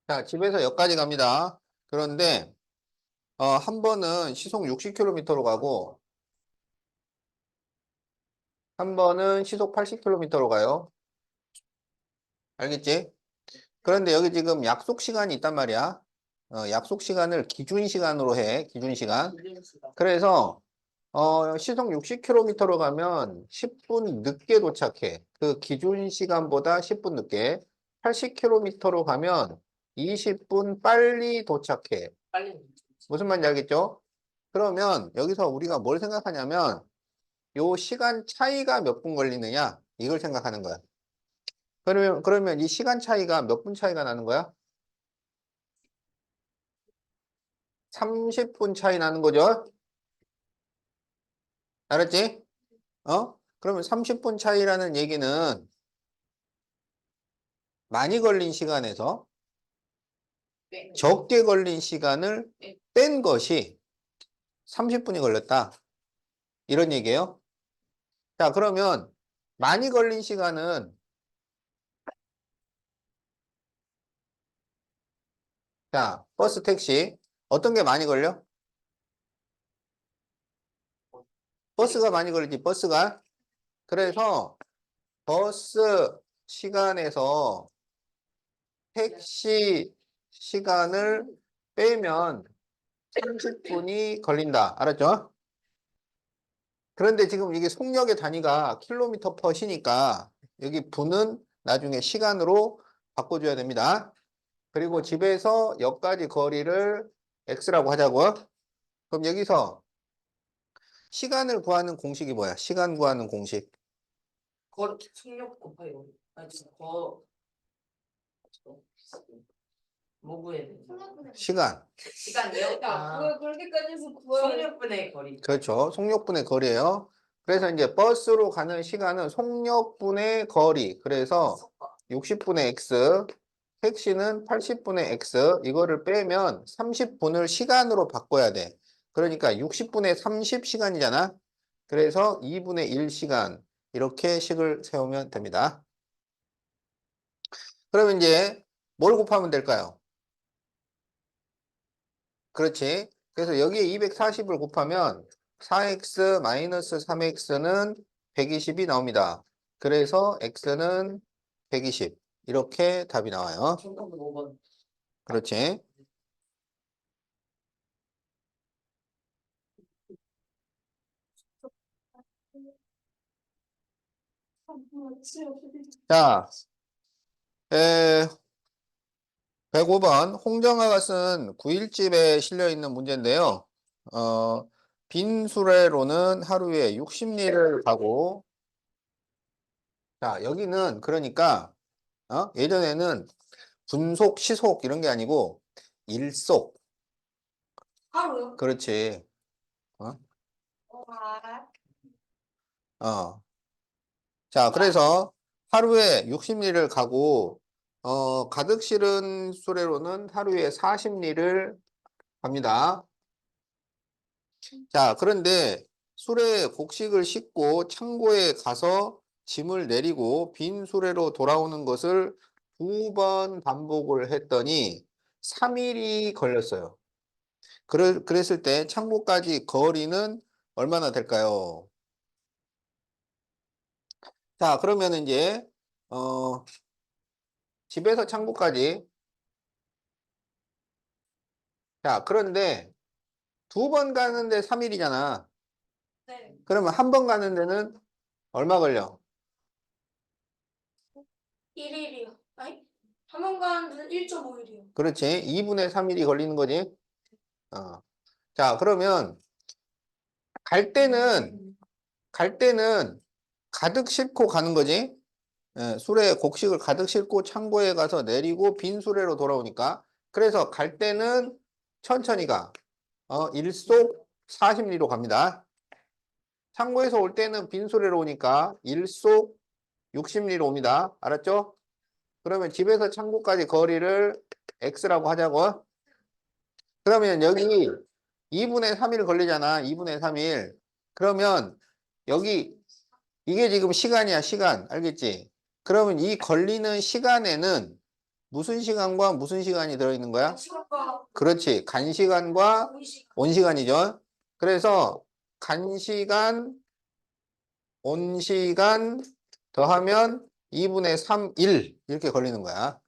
자, 집에서 역까지 갑니다. 그런데 한 번은 시속 60km로 가고 한 번은 시속 80km로 가요. 알겠지? 그런데 여기 지금 약속 시간이 있단 말이야. 약속 시간을 기준 시간으로 해. 기준 시간. 그래서 시속 60km로 가면 10분 늦게 도착해. 그 기준 시간보다 10분 늦게. 80km로 가면 20분 빨리 도착해. 빨리. 무슨 말인지 알겠죠? 그러면 여기서 우리가 뭘 생각하냐면 요 시간 차이가 몇 분 걸리느냐 이걸 생각하는 거야. 그러면 이 시간 차이가 몇 분 차이가 나는 거야? 30분 차이 나는 거죠? 알았지? 그러면 30분 차이라는 얘기는 많이 걸린 시간에서 적게 걸린 시간을 뺀 것이 30분이 걸렸다. 이런 얘기예요. 자, 그러면 많이 걸린 시간은 자, 버스 택시 어떤 게 많이 걸려? 버스가 많이 걸리지, 버스가. 그래서 버스 시간에서 택시 시간을 빼면 30분이 걸린다. 알았죠? 그런데 지금 이게 속력의 단위가 킬로미터 퍼 시니까 여기 분은 나중에 시간으로 바꿔줘야 됩니다. 그리고 집에서 역까지 거리를 x라고 하자고요. 그럼 여기서 시간을 구하는 공식이 뭐야? 시간 구하는 공식. 속력 곱하기 아니 뭐 구해야 돼? 시간. 시간이요? 그걸 그렇게까지 해서 구해야 속력분의 거리. 그렇죠. 속력분의 거리예요. 그래서 이제 버스로 가는 시간은 속력분의 거리. 그래서 60분의 x, 택시는 80분의 x. 이거를 빼면 30분을 시간으로 바꿔야 돼. 그러니까 60분의 30시간이잖아. 그래서 2분의 1시간. 이렇게 식을 세우면 됩니다. 그러면 이제 뭘 곱하면 될까요? 그렇지. 그래서 여기에 240을 곱하면 4x 마이너스 3x는 120이 나옵니다. 그래서 x는 120. 이렇게 답이 나와요. 정답은 5번. 그렇지. 자, 105번 홍정아가 쓴 9일집에 실려 있는 문제인데요. 빈 수레로는 하루에 60리를 가고, 자, 여기는 그러니까 예전에는 분속, 시속 이런 게 아니고 일속. 하루요? 그렇지. 어? 어. 자, 그래서 하루에 60리를 가고 가득 실은 수레로는 하루에 40리를 갑니다. 자, 그런데 수레에 곡식을 싣고 창고에 가서 짐을 내리고 빈 수레로 돌아오는 것을 2번 반복을 했더니 3일이 걸렸어요. 그랬을 때 창고까지 거리는 얼마나 될까요? 자, 그러면 이제 집에서 창고까지. 자, 그런데 2번 가는데 3일이잖아. 네. 그러면 한 번 가는 데는 얼마 걸려? 1일이요. 아니? 한 번 가는 데는 1.5일이요. 그렇지. 2분의 3일이 걸리는 거지. 자, 그러면 갈 때는 가득 싣고 가는 거지. 수레에 곡식을 가득 싣고 창고에 가서 내리고 빈 수레로 돌아오니까. 그래서 갈 때는 천천히 가. 1속 40리로 갑니다. 창고에서 올 때는 빈 수레로 오니까 1속 60리로 옵니다. 알았죠? 그러면 집에서 창고까지 거리를 x라고 하자고. 그러면 여기 2분의 3일 걸리잖아. 2분의 3일. 그러면 여기 이게 지금 시간이야, 시간. 알겠지? 그러면 이 걸리는 시간에는 무슨 시간과 무슨 시간이 들어있는 거야? 시간과 그렇지. 간 시간과 우리 온 시간이죠. 그래서 간 시간, 온 시간 더하면 2분의 3, 1 이렇게 걸리는 거야.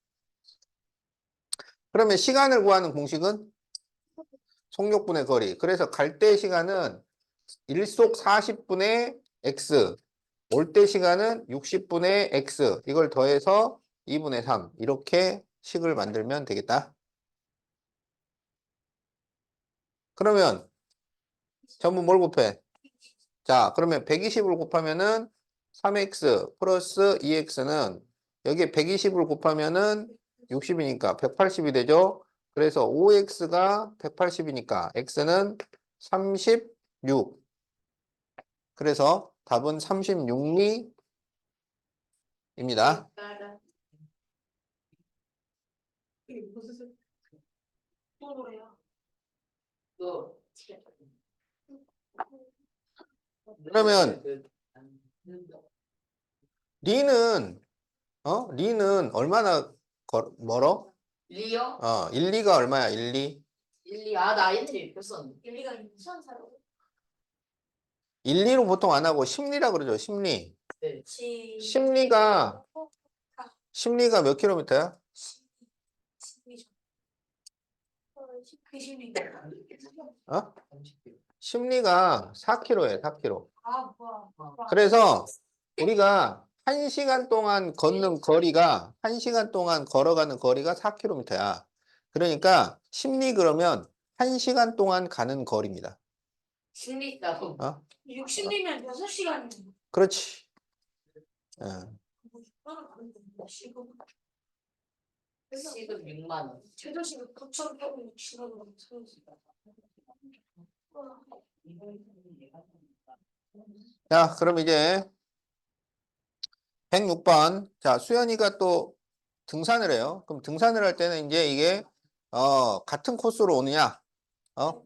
그러면 시간을 구하는 공식은 속력분의 거리. 그래서 갈 때 시간은 1속 40분의 x, 올 때 시간은 60분의 x. 이걸 더해서 2분의 3. 이렇게 식을 만들면 되겠다. 그러면 전부 뭘 곱해? 자, 그러면 120을 곱하면은 3x 플러스 2x는 여기에 120을 곱하면은 60이니까 180이 되죠. 그래서 5x가 180이니까 x는 36. 그래서 답은 36리입니다. 이게 무슨 소리? 또 노래야. 또 그러면 리는 리는 얼마나 멀어? 1, 2요? 1, 2가 얼마야? 1, 2? 1, 2. 아, 나 1, 2 했었는데. 일리가 있는 시간사로. 1, 2로 보통 안 하고 심리라 그러죠. 심리. 네. 심리가 몇 킬로미터야? 12죠. 심리가 4km에 4km. 아, 뭐야. 그래서 우리가 1시간 동안 걷는 거리가 1시간 동안 걸어가는 거리가 4km야. 그러니까 심리 그러면 1시간 동안 가는 거리입니다. 심리 싸움. 60이면 6시간이네. 그렇지. 시급 6만 원. 최저시급 9,860원. 자, 그럼 이제 106번. 자, 수연이가 또 등산을 해요. 그럼 등산을 할 때는 이제 이게 같은 코스로 오느냐,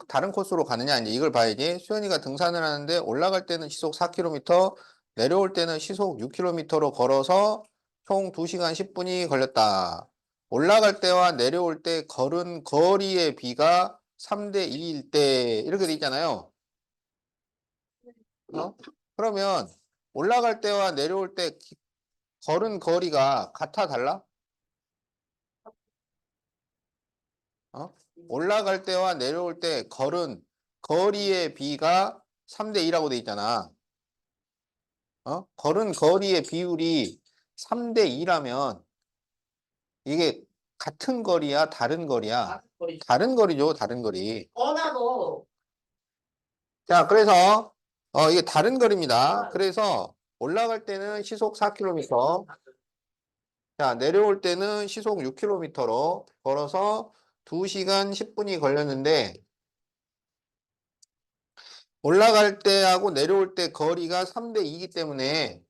다른 코스로 가느냐, 이제 이걸 봐야지. 수연이가 등산을 하는데 올라갈 때는 시속 4km, 내려올 때는 시속 6km로 걸어서 총 2시간 10분이 걸렸다. 올라갈 때와 내려올 때 걸은 거리의 비가 3대 2일 때 이렇게 돼 있잖아요. 그러면 올라갈 때와 내려올 때 걸은 거리가 같아 달라? 올라갈 때와 내려올 때 걸은 거리의 비가 3대 2라고 돼 있잖아. 걸은 거리의 비율이 3대 2라면 이게 같은 거리야, 다른 거리야? 거리. 다른 거리죠, 다른 거리. 너. 자, 그래서 이게 다른 거리입니다. 그래서 올라갈 때는 시속 4km, 자, 내려올 때는 시속 6km로 걸어서 2시간 10분이 걸렸는데 올라갈 때하고 내려올 때 거리가 3대 2이기 때문에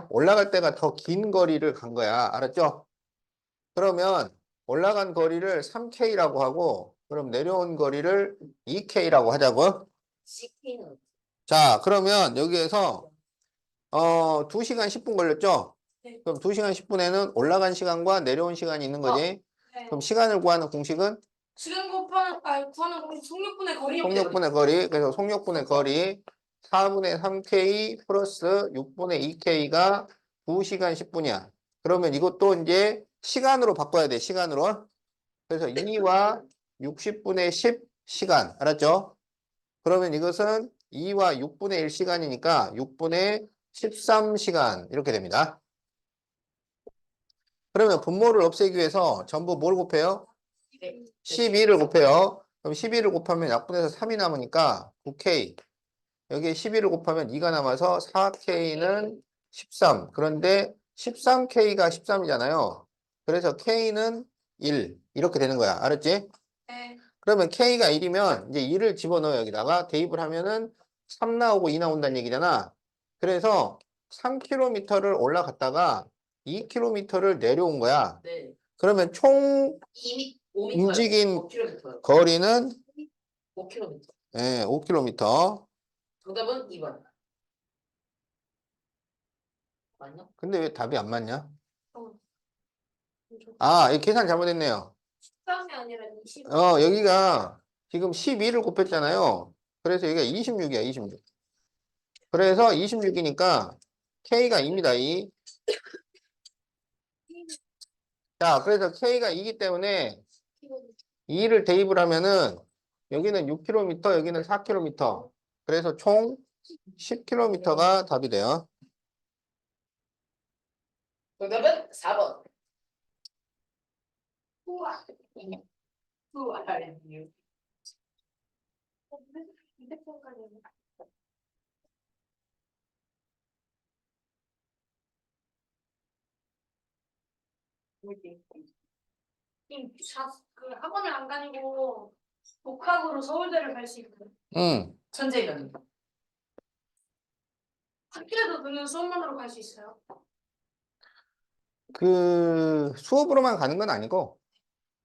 올라갈 때가 더 긴 거리를 간 거야. 알았죠? 그러면 올라간 거리를 3K라고 하고 그럼 내려온 거리를 2K라고 하자고. CK는 자, 그러면 여기에서 2시간 10분 걸렸죠? 네. 그럼 2시간 10분에는 올라간 시간과 내려온 시간이 있는 거지. 네. 그럼 시간을 구하는 공식은 시간 구하는 공식 속력분의 거리. 속력분의 거리. 그래서 속력분의 거리 4분의 3K 플러스 6분의 2K가 2시간 10분이야. 그러면 이것도 이제 시간으로 바꿔야 돼. 시간으로. 그래서 2와 60분의 10 시간. 알았죠? 그러면 이것은 2와 6분의 1 시간이니까 6분의 13시간 이렇게 됩니다. 그러면 분모를 없애기 위해서 전부 뭘 곱해요? 12를 곱해요. 그럼 12를 곱하면 약분해서 3이 남으니까 9K. 여기에 12를 곱하면 2가 남아서 4K는 13. 그런데 13K가 13이잖아요. 그래서 K는 1. 이렇게 되는 거야. 알았지? 네. 그러면 K가 1이면 이제 2를 집어넣어 여기다가 대입을 하면은 3 나오고 2 나온다는 얘기잖아. 그래서 3km를 올라갔다가 2km를 내려온 거야. 네. 그러면 총 5m. 움직인 5km. 거리는 5km. 5km. 정답은 2번. 맞나? 근데 왜 답이 안 맞냐? 어. 아, 이 계산 잘못했네요. 13이 아니라 20. 여기가 지금 12를 곱했잖아요. 그래서 여기가 26이야, 26. 그래서 26이니까 K가 2입니다, 2. 자, 그래서 K가 2이기 때문에 2를 대입을 하면은 여기는 6km, 여기는 4km. 그래서 총 10km가 답이 돼요. 정답은 4번. 우와. 우와. 휴대폰까지. 그 학원을 안 다니고 독학으로 서울대를 갈 수 있고 천재면. 학교에도 그냥 수업만으로 갈 수 있어요. 그 수업으로만 가는 건 아니고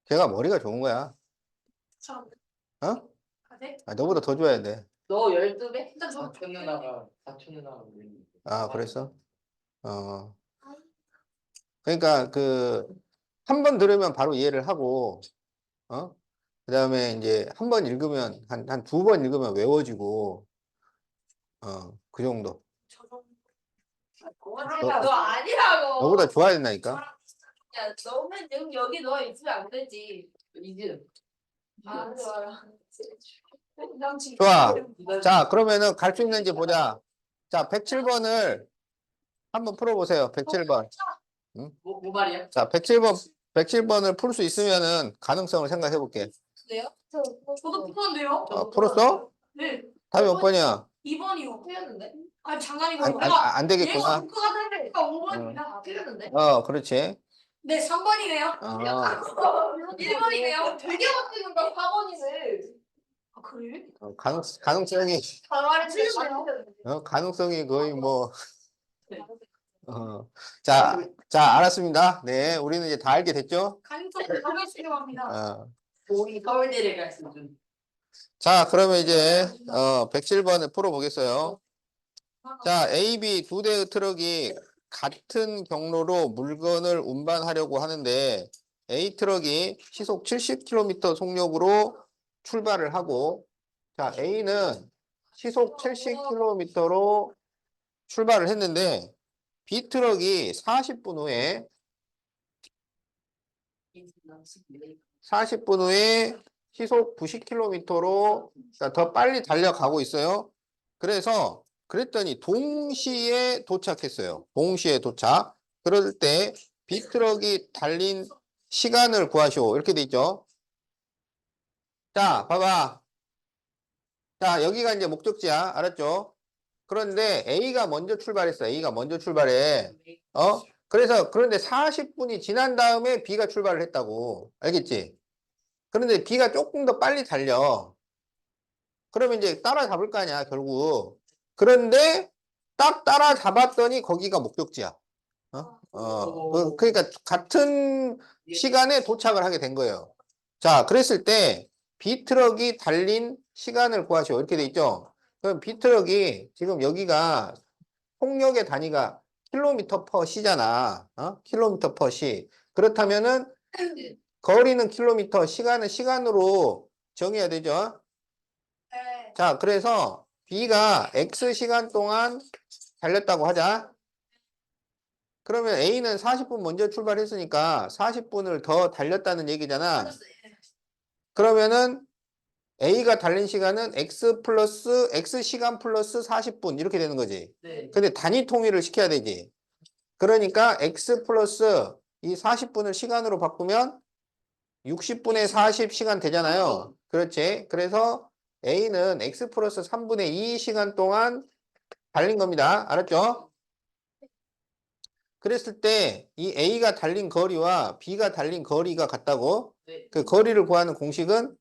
걔가 머리가 좋은 거야. 참. 어? 아, 네? 아, 너보다 더 줘야 돼. 너 12배? 일단 저 4천연나가 아, 그랬어? 그러니까 그 한 번 들으면 바로 이해를 하고 그다음에 이제 한 번 읽으면 한 두 번 읽으면 외워지고 그 정도. 너 아니라고. 너보다 좋아야 된다니까. 야, 너는 지금 여기 너 있으면 안 되지. 이제 아, 좋아요. 좋아. 자, 그러면은 갈 수 있는지 보자. 자, 107번을 한번 풀어보세요. 107번. 뭐 말이야? 자, 107번을 풀 수 있으면은 가능성을 생각해 볼게. 네요? 저도 풀었는데요. 풀었어? 네. 답이 몇 번이야? 2번이요. 틀렸는데? 아 장난이고. 안 되겠구나. 얘가 문과가 5번입니다. 틀렸는데? 그렇지. 네, 3번이네요. 어, 1번이네요. 되게 바뀌는 걸 4번이네. 아, 그래? 가능성이, 틀렸네요. 가능성이 거의 뭐, 자, 알았습니다. 네, 우리는 이제 다 알게 됐죠? 가능성 가능성이라고 합니다. 우리 서울대를 갈 수준. 자, 그러면 이제, 107번을 풀어보겠어요. 자, A, B 두 대의 트럭이 같은 경로로 물건을 운반하려고 하는데 A 트럭이 시속 70km 속력으로 출발을 하고 자, A는 시속 70km로 출발을 했는데 B 트럭이 40분 후에 40분 후에 시속 90km로 그러니까 더 빨리 달려가고 있어요. 그래서 그랬더니 동시에 도착했어요. 동시에 도착. 그럴 때 비트럭이 달린 시간을 구하시오. 이렇게 돼 있죠. 자, 봐봐. 자, 여기가 이제 목적지야. 알았죠? 그런데 A가 먼저 출발했어. A가 먼저 출발해. 그래서 그런데 40분이 지난 다음에 B가 출발을 했다고. 알겠지? 그런데 B가 조금 더 빨리 달려. 그러면 이제 따라잡을 거 아니야, 결국. 그런데 딱 따라잡았더니 거기가 목적지야. 그러니까 같은 시간에 도착을 하게 된 거예요. 자, 그랬을 때 B트럭이 달린 시간을 구하시오. 이렇게 돼 있죠? 그럼 B트럭이 지금 여기가 속력의 단위가 킬로미터 퍼 시잖아. 킬로미터 퍼 시. 그렇다면은 거리는 킬로미터, 시간은 시간으로 정해야 되죠? 네. 자, 그래서 B가 X 시간 동안 달렸다고 하자. 그러면 A는 40분 먼저 출발했으니까 40분을 더 달렸다는 얘기잖아. 그러면은 A가 달린 시간은 X 플러스 X 시간 플러스 40분 이렇게 되는 거지. 네. 근데 단위 통일을 시켜야 되지. 그러니까 X 플러스 이 40분을 시간으로 바꾸면 60분의 40시간 되잖아요. 그렇지. 그래서 A는 X 플러스 3분의 2 시간 동안 달린 겁니다. 알았죠? 그랬을 때 이 A가 달린 거리와 B가 달린 거리가 같다고. 네. 그 거리를 구하는 공식은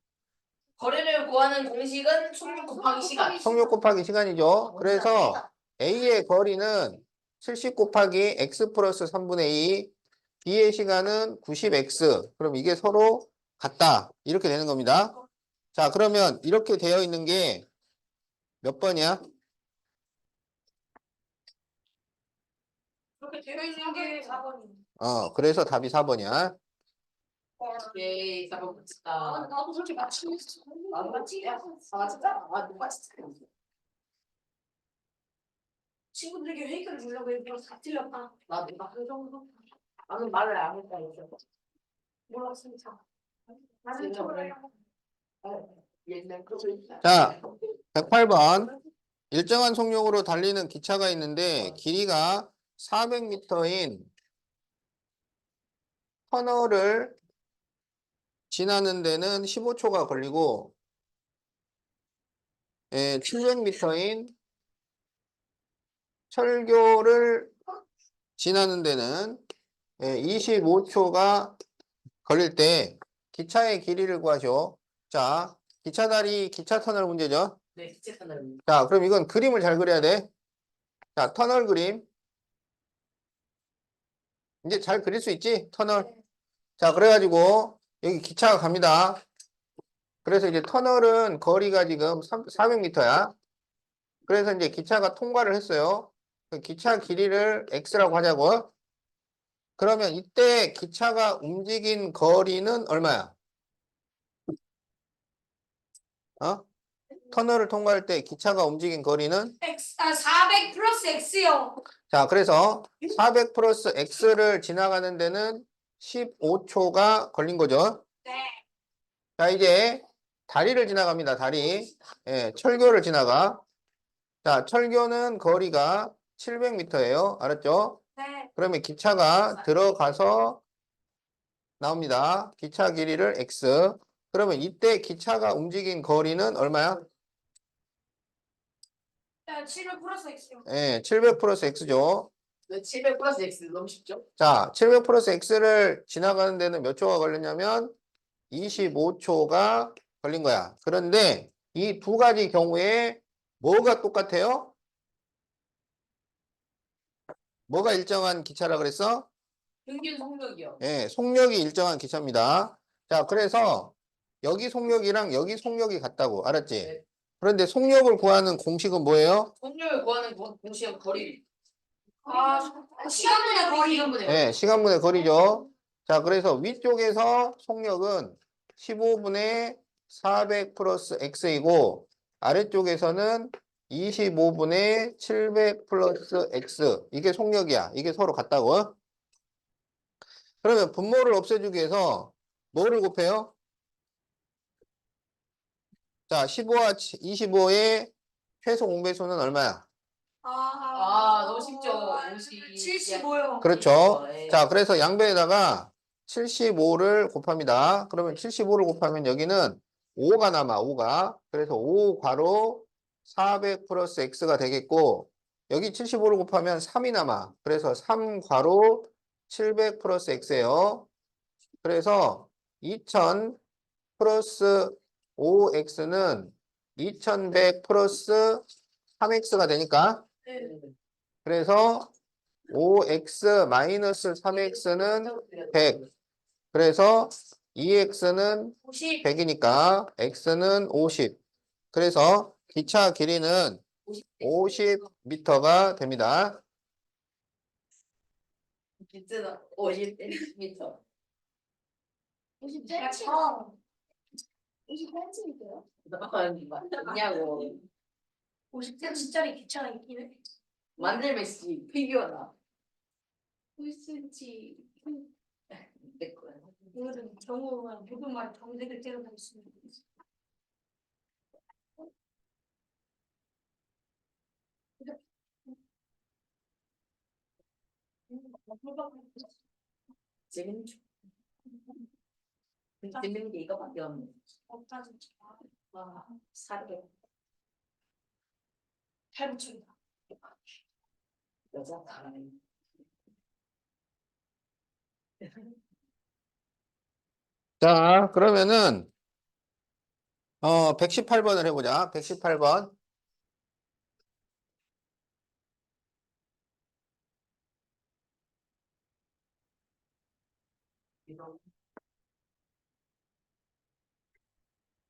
거리를 구하는 공식은 속력 곱하기 시간. 속력 곱하기 시간이죠. 그래서 A의 거리는 70 곱하기 X 플러스 3분의 2, B의 시간은 90X. 그럼 이게 서로 같다. 이렇게 되는 겁니다. 자, 그러면 이렇게 되어 있는 게 몇 번이야? 그렇게 되어 있는 게 4번이. 그래서 답이 4번이야. 오케이, 잠깐 붙였다. 나도 솔직히 맞추고 있어. 나도 맞지? 아, 진짜? 아, 누가 진짜? 친구들에게 회의를 주려고 했는데 다 틀렸다. 나 내가 그 정도? 나는 말을 안 했다 이제. 몰라 진짜. 나는 초를 옛날 그거 있다. 자, 108번. 일정한 속력으로 달리는 기차가 있는데 길이가 400m인 터널을 지나는 데는 15초가 걸리고 700m인 철교를 지나는 데는 25초가 걸릴 때 기차의 길이를 구하시오. 자, 기차 다리, 기차 터널 문제죠. 네, 기체터널. 자, 그럼 이건 그림을 잘 그려야 돼. 자, 터널 그림. 이제 잘 그릴 수 있지? 터널. 자, 그래가지고 여기 기차가 갑니다. 그래서 이제 터널은 거리가 지금 400m야. 그래서 이제 기차가 통과를 했어요. 그 기차 길이를 X라고 하자고. 그러면 이때 기차가 움직인 거리는 얼마야? 터널을 통과할 때 기차가 움직인 거리는? 400 플러스 X요. 자, 그래서 400 플러스 X를 지나가는 데는 15초가 걸린 거죠. 네. 자, 이제 다리를 지나갑니다. 다리. 철교를 지나가. 자, 철교는 거리가 700m예요. 알았죠? 네. 그러면 기차가 들어가서 나옵니다. 기차 길이를 X. 그러면 이때 기차가 움직인 거리는 얼마야? 700 플러스 X요. 700 플러스 X죠. 700 플러스 X 너무 쉽죠? 자, 700 플러스 X를 지나가는 데는 몇 초가 걸렸냐면 25초가 걸린 거야. 그런데 이 두 가지 경우에 뭐가 똑같아요? 뭐가 일정한 기차라 그랬어? 평균 속력이요. 속력이 일정한 기차입니다. 자, 그래서 여기 속력이랑 여기 속력이 같다고. 알았지? 네. 그런데 속력을 구하는 공식은 뭐예요? 속력을 구하는 공식은 거리. 시간분의 거리. 시간분의 시간분의 거리죠. 자, 그래서 위쪽에서 속력은 15분의 400 플러스 X이고 아래쪽에서는 25분의 700 플러스 X. 이게 속력이야. 이게 서로 같다고. 그러면 분모를 없애주기 위해서 뭐를 곱해요? 자, 15와 25의 최소 공배수는 얼마야? 75요. 그렇죠. 자, 그래서 양변에다가 75를 곱합니다. 그러면 75를 곱하면 여기는 5가 남아, 5가. 그래서 5 괄호 400 플러스 x가 되겠고, 여기 75를 곱하면 3이 남아. 그래서 3 괄호 700 플러스 x예요. 그래서 2000 플러스 5x는 2100 플러스 3x가 되니까, 그래서 5x 마이너스 3x는 100. 그래서 2x는 50. 100이니까 x는 50. 그래서 기차 길이는 50m가 됩니다. 진짜 50m. 50cm. 50cm인데요? 맞냐고. 50cm짜리 기차가 있긴 해. 만들면 씨 피규어나. 50cm. 내 거야. 오늘은 정우가 모든 말 정색을 째려다 있습니다. 재밌는 재밌는 게 이거밖에 없네. 없다 진짜. 와, 400 잘 붙인다. 여자 사람이. 자, 그러면은 118번을 해보자. 118번.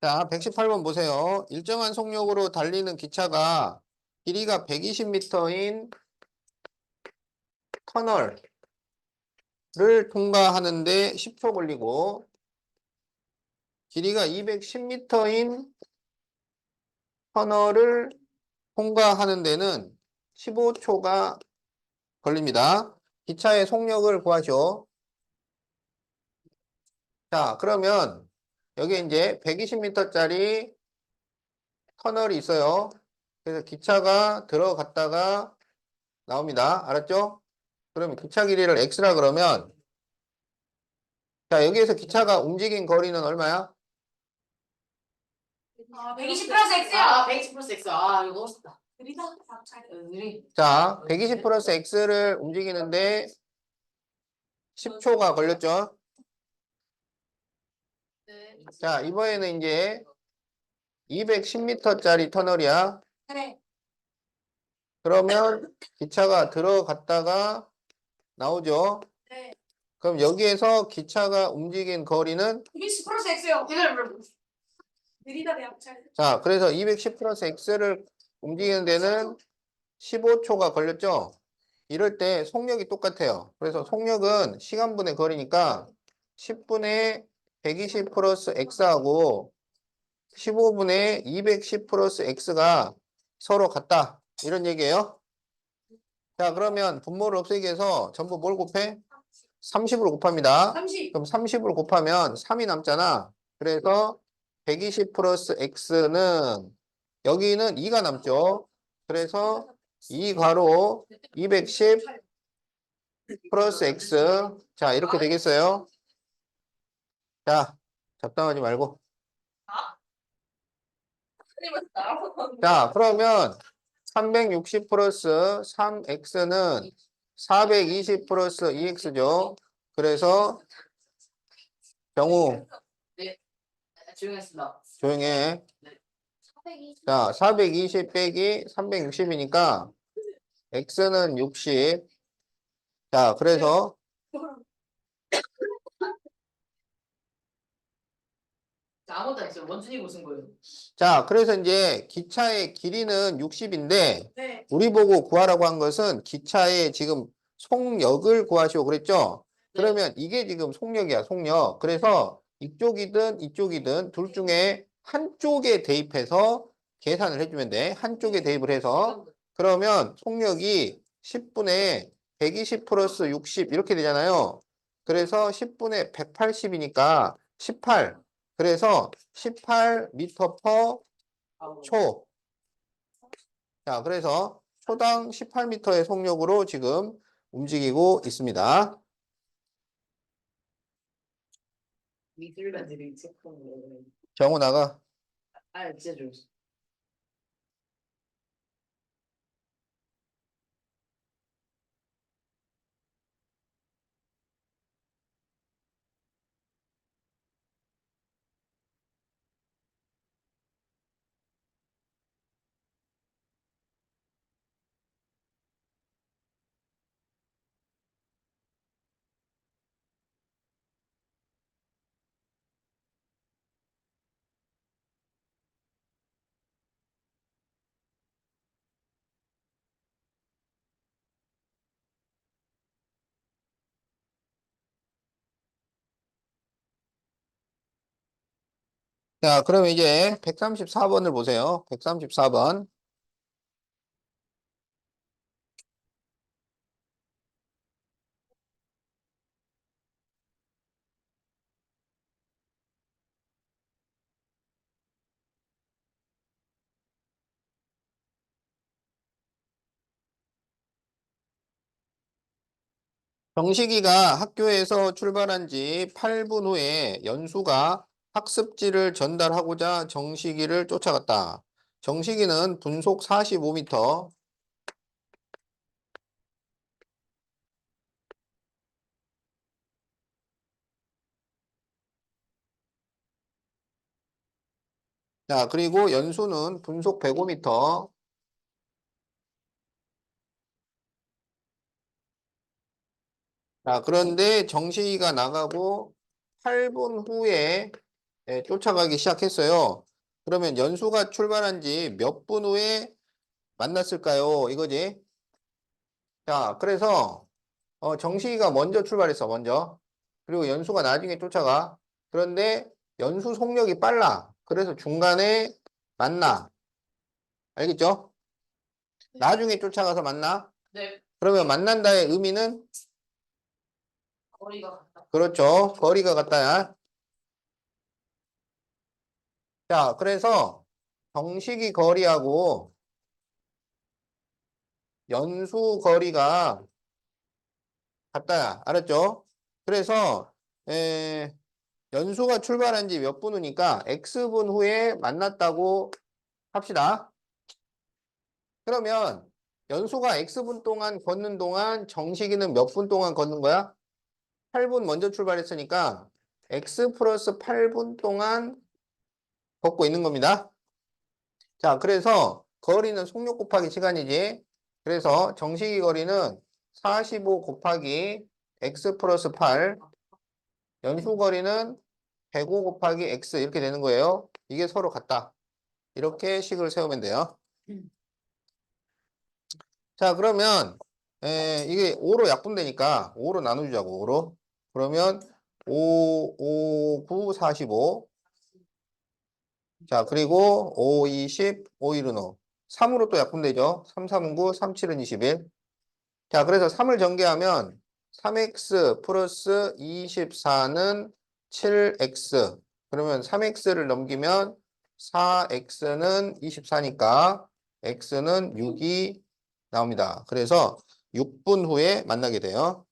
자, 118번 보세요. 일정한 속력으로 달리는 기차가 길이가 120m인 터널을 통과하는데 10초 걸리고, 길이가 210m인 터널을 통과하는 데는 15초가 걸립니다. 기차의 속력을 구하시오. 자, 그러면 여기 이제 120m짜리 터널이 있어요. 그래서 기차가 들어갔다가 나옵니다. 알았죠? 그러면 기차 길이를 x라 그러면, 자, 여기에서 기차가 움직인 거리는 얼마야? 120 플러스 X요. 아, 120 플러스 X. 아, 이거 멋있다. 느리다. 아, 잘. 느리. 자, 120 플러스 x를 움직이는데 10초가 걸렸죠? 네. 자, 이번에는 이제 210m짜리 터널이야. 그래. 그러면 기차가 들어갔다가 나오죠? 네. 그럼 여기에서 기차가 움직인 거리는, 120 플러스 X요. 느리다 대학 잘. 자, 그래서 210 플러스 x를 움직이는 데는 15초가 걸렸죠? 이럴 때 속력이 똑같아요. 그래서 속력은 시간분의 거리니까 10분의 120 플러스 x하고 15분의 210 플러스 x가 서로 같다. 이런 얘기예요. 자, 그러면 분모를 없애기 위해서 전부 뭘 곱해? 30으로 곱합니다. 30. 그럼 30으로 곱하면 3이 남잖아. 그래서 120 플러스 x는, 여기는 2가 남죠. 그래서 2 괄호 210 플러스 x. 자, 이렇게 되겠어요. 자, 잡담하지 말고. 자, 그러면 360 플러스 3x는 420 플러스 2x죠. 그래서 경우 조용했습니다. 조용해. 420. 자, 420 빼기 360이니까 x는 60. 자, 그래서 아무것도 안 했어요. 원준이 무슨 거예요? 자, 그래서 이제 기차의 길이는 60인데 네. 우리 보고 구하라고 한 것은 기차의 지금 속력을 구하시오 그랬죠? 그러면 이게 지금 속력이야, 속력. 그래서 이쪽이든 이쪽이든 둘 중에 한쪽에 대입해서 계산을 해주면 돼. 한쪽에 대입을 해서. 그러면 속력이 10분의 120 플러스 60 이렇게 되잖아요. 그래서 10분의 180이니까 18. 그래서 18m per 초. 자, 그래서 초당 18m의 속력으로 지금 움직이고 있습니다. 미술가들이 체크하는 정우 나가. 진짜 좀 자, 그럼 이제 134번을 보세요. 134번. 정식이가 학교에서 출발한 지 8분 후에 연수가 학습지를 전달하고자 정식이를 쫓아갔다. 정식이는 분속 45m. 자, 그리고 연수는 분속 105m. 자, 그런데 정식이가 나가고 8분 후에 쫓아가기 시작했어요. 그러면 연수가 출발한 지 몇 분 후에 만났을까요? 이거지. 자, 그래서 정식이가 먼저 출발했어, 먼저. 그리고 연수가 나중에 쫓아가. 그런데 연수 속력이 빨라. 그래서 중간에 만나. 알겠죠? 나중에 쫓아가서 만나. 네 그러면 만난다의 의미는 거리가 같다. 그렇죠. 거리가 같다야. 자, 그래서 정식이 거리하고 연수 거리가 같다야. 알았죠? 그래서 연수가 출발한 지 몇 분 후니까 X분 후에 만났다고 합시다. 그러면 연수가 X분 동안 걷는 동안 정식이는 몇 분 동안 걷는 거야? 8분 먼저 출발했으니까 X 플러스 8분 동안 걷고 있는 겁니다. 자, 그래서 거리는 속력 곱하기 시간이지. 그래서 정식이 거리는 45 곱하기 X 플러스 8, 연수 거리는 105 곱하기 X 이렇게 되는 거예요. 이게 서로 같다. 이렇게 식을 세우면 돼요. 자, 그러면 이게 5로 약분되니까 5로 나눠주자고, 5로. 그러면 5, 9, 45. 자, 그리고 5, 20, 5, 1은 5. 3으로 또 약분되죠. 3, 3은 9, 3, 7은 21. 자, 그래서 3을 전개하면 3x 플러스 24는 7x. 그러면 3x를 넘기면 4x는 24니까 x는 6이 나옵니다. 그래서 6분 후에 만나게 돼요.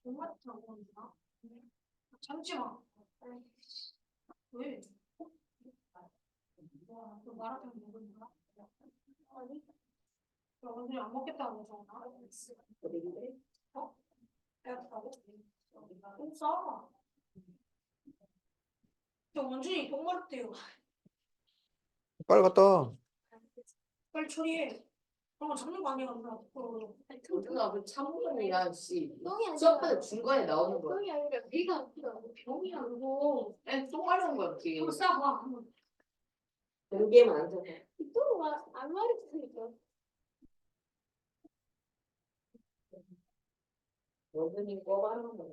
정말 잘한다. 잠시만. 왜? 와, 너 마라탕 먹었나? 아니, 너 오늘 안 먹겠다고 그러잖아. 어? 배고프다고? 똥 싸. 저 원준이 똥 마렵대요. 빨리 갔다. 빨리 처리해. 그런 거 잡는 거 아니야, 누나. 누나 그 참고이야 씨. 똥이 아니라 수업하다 중간에 나오는 거야. 똥이 아니라 네가 아프다고 병이야 그거. 똥 마려운 거야 그게. 한번 싸봐. 한번. 공개만 안 되네. 또 안 말했으니까. 원장님 꼭 하는 거.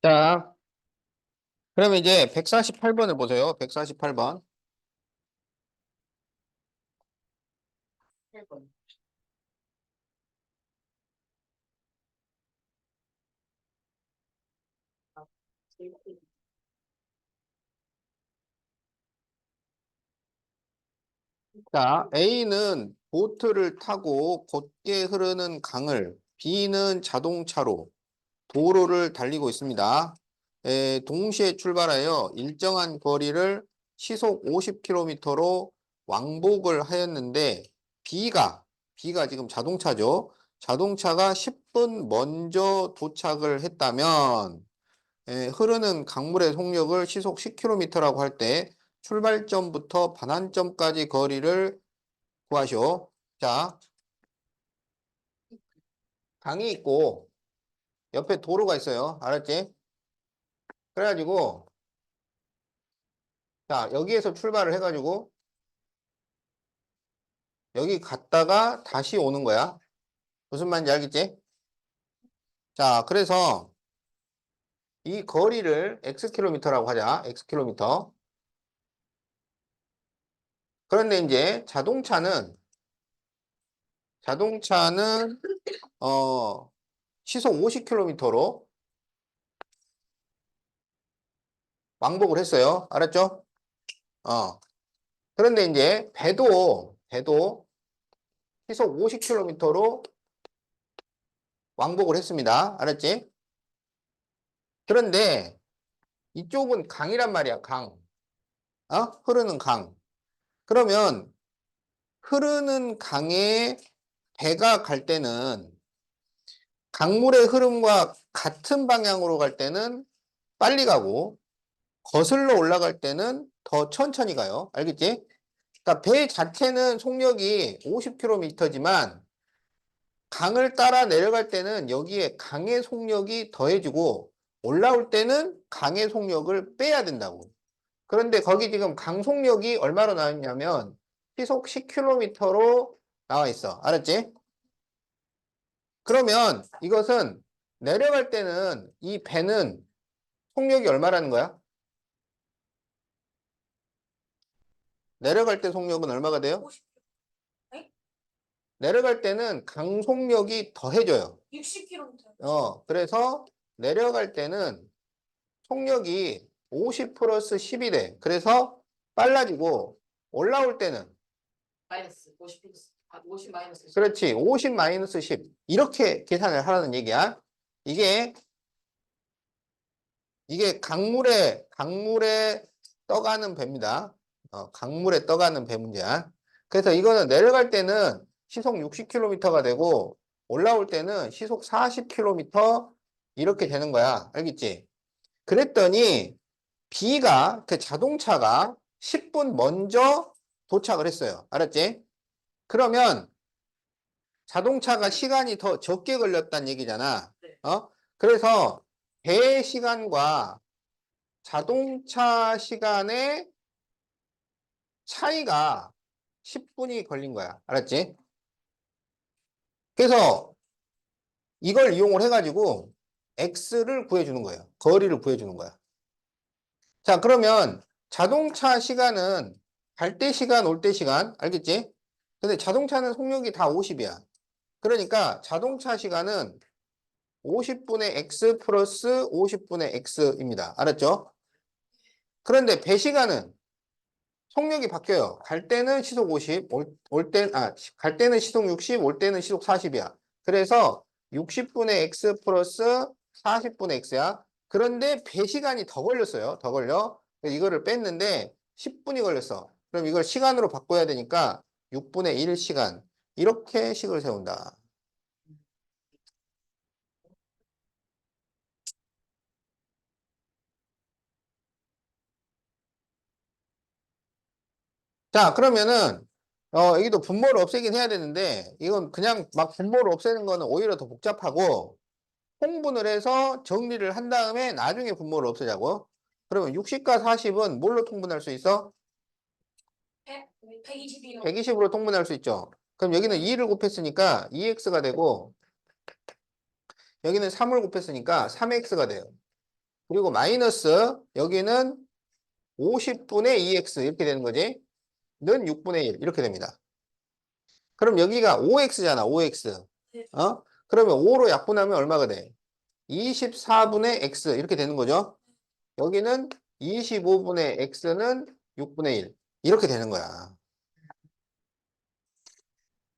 자, 그러면 이제 148번을 보세요. 148번. 자, A는 보트를 타고 곧게 흐르는 강을, B는 자동차로 도로를 달리고 있습니다. 동시에 출발하여 일정한 거리를 시속 50km로 왕복을 하였는데 B가 지금 자동차죠. 자동차가 10분 먼저 도착을 했다면 흐르는 강물의 속력을 시속 10km라고 할 때 출발점부터 반환점까지 거리를 구하시오. 자, 강이 있고 옆에 도로가 있어요. 알았지? 그래가지고 자, 여기에서 출발을 해가지고 여기 갔다가 다시 오는 거야. 무슨 말인지 알겠지? 자, 그래서 이 거리를 X킬로미터라고 하자. X킬로미터. 그런데 이제 자동차는 시속 50km로 왕복을 했어요. 알았죠? 그런데 이제 배도 시속 50km로 왕복을 했습니다. 알았지? 그런데 이쪽은 강이란 말이야, 강. 흐르는 강. 그러면 흐르는 강에 배가 갈 때는 강물의 흐름과 같은 방향으로 갈 때는 빨리 가고 거슬러 올라갈 때는 더 천천히 가요. 알겠지? 그러니까 배 자체는 속력이 50km지만 강을 따라 내려갈 때는 여기에 강의 속력이 더해지고 올라올 때는 강의 속력을 빼야 된다고. 그런데 거기 지금 강 속력이 얼마로 나와 있냐면 시속 10km로 나와 있어. 알았지? 그러면 이것은 내려갈 때는 이 배는 속력이 얼마라는 거야? 내려갈 때 속력은 얼마가 돼요? 내려갈 때는 강 속력이 더해져요. 60km. 그래서 내려갈 때는 속력이 50 플러스 10이 돼. 그래서 빨라지고 올라올 때는 마이너스 50 플러스 50 마이너스 10. 그렇지 50 마이너스 10 이렇게 계산을 하라는 얘기야. 이게 강물에 떠가는 배입니다. 강물에 떠가는 배 문제야. 그래서 이거는 내려갈 때는 시속 60km가 되고 올라올 때는 시속 40km 이렇게 되는 거야. 알겠지? 그랬더니 그 자동차가 10분 먼저 도착을 했어요. 알았지? 그러면 자동차가 시간이 더 적게 걸렸다는 얘기잖아. 네. 그래서 배의 시간과 자동차 시간의 차이가 10분이 걸린 거야. 알았지? 그래서 이걸 이용을 해가지고 X를 구해주는 거예요. 거리를 구해주는 거야. 자, 그러면 자동차 시간은 갈 때 시간, 올 때 시간, 알겠지? 근데 자동차는 속력이 다 50이야. 그러니까 자동차 시간은 50분의 X 플러스 50분의 X입니다. 알았죠? 그런데 배 시간은 속력이 바뀌어요. 갈 때는 시속 50, 갈 때는 시속 60, 올 때는 시속 40이야. 그래서 60분의 X 플러스 40분의 X야. 그런데 배 시간이 더 걸렸어요. 더 걸려. 이거를 뺐는데 10분이 걸렸어. 그럼 이걸 시간으로 바꿔야 되니까 6분의 1 시간. 이렇게 식을 세운다. 자, 그러면은, 여기도 분모를 없애긴 해야 되는데, 이건 그냥 막 분모를 없애는 거는 오히려 더 복잡하고, 통분을 해서 정리를 한 다음에 나중에 분모를 없애자고. 그러면 60과 40은 뭘로 통분할 수 있어? 122요. 120으로 통분할 수 있죠. 그럼 여기는 2를 곱했으니까 2x가 되고 여기는 3을 곱했으니까 3x가 돼요. 그리고 마이너스 여기는 50분의 2x 이렇게 되는 거지. 는 6분의 1 이렇게 됩니다. 그럼 여기가 5x잖아. 5x. 네. 그러면 5로 약분하면 얼마가 돼? 24분의 x 이렇게 되는 거죠. 여기는 25분의 x는 6분의 1 이렇게 되는 거야.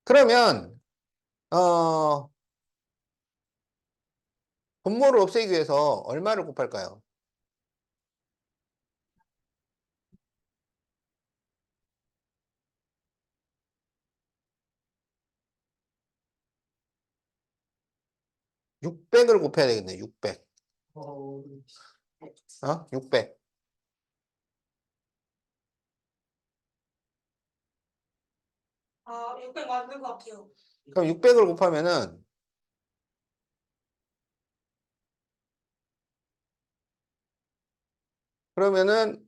그러면 분모를 없애기 위해서 얼마를 곱할까요? 600을 곱해야 되겠네. 600. 600. 아, 600 맞는 것 같아요. 그럼 600을 곱하면은 그러면은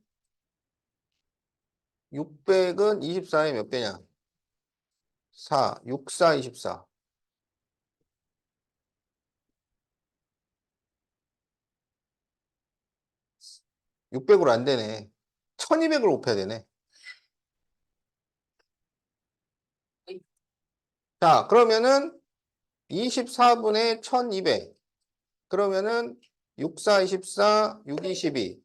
600은 24에 몇 배냐? 4, 6, 4, 24. 600으로 안 되네. 1200을 곱해야 되네. 자, 그러면은 24분의 1200. 그러면은 6, 4, 24, 6, 22.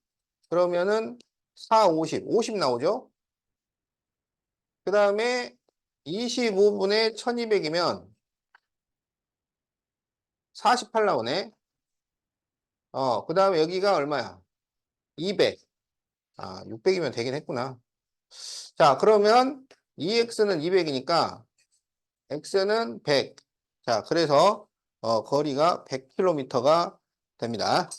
그러면은 4, 50. 50 나오죠? 그 다음에 25분의 1200이면 48 나오네. 그 다음에 여기가 얼마야? 200. 600이면 되긴 했구나. 자, 그러면 2x는 200이니까 x는 100. 자, 그래서 거리가 100km가 됩니다.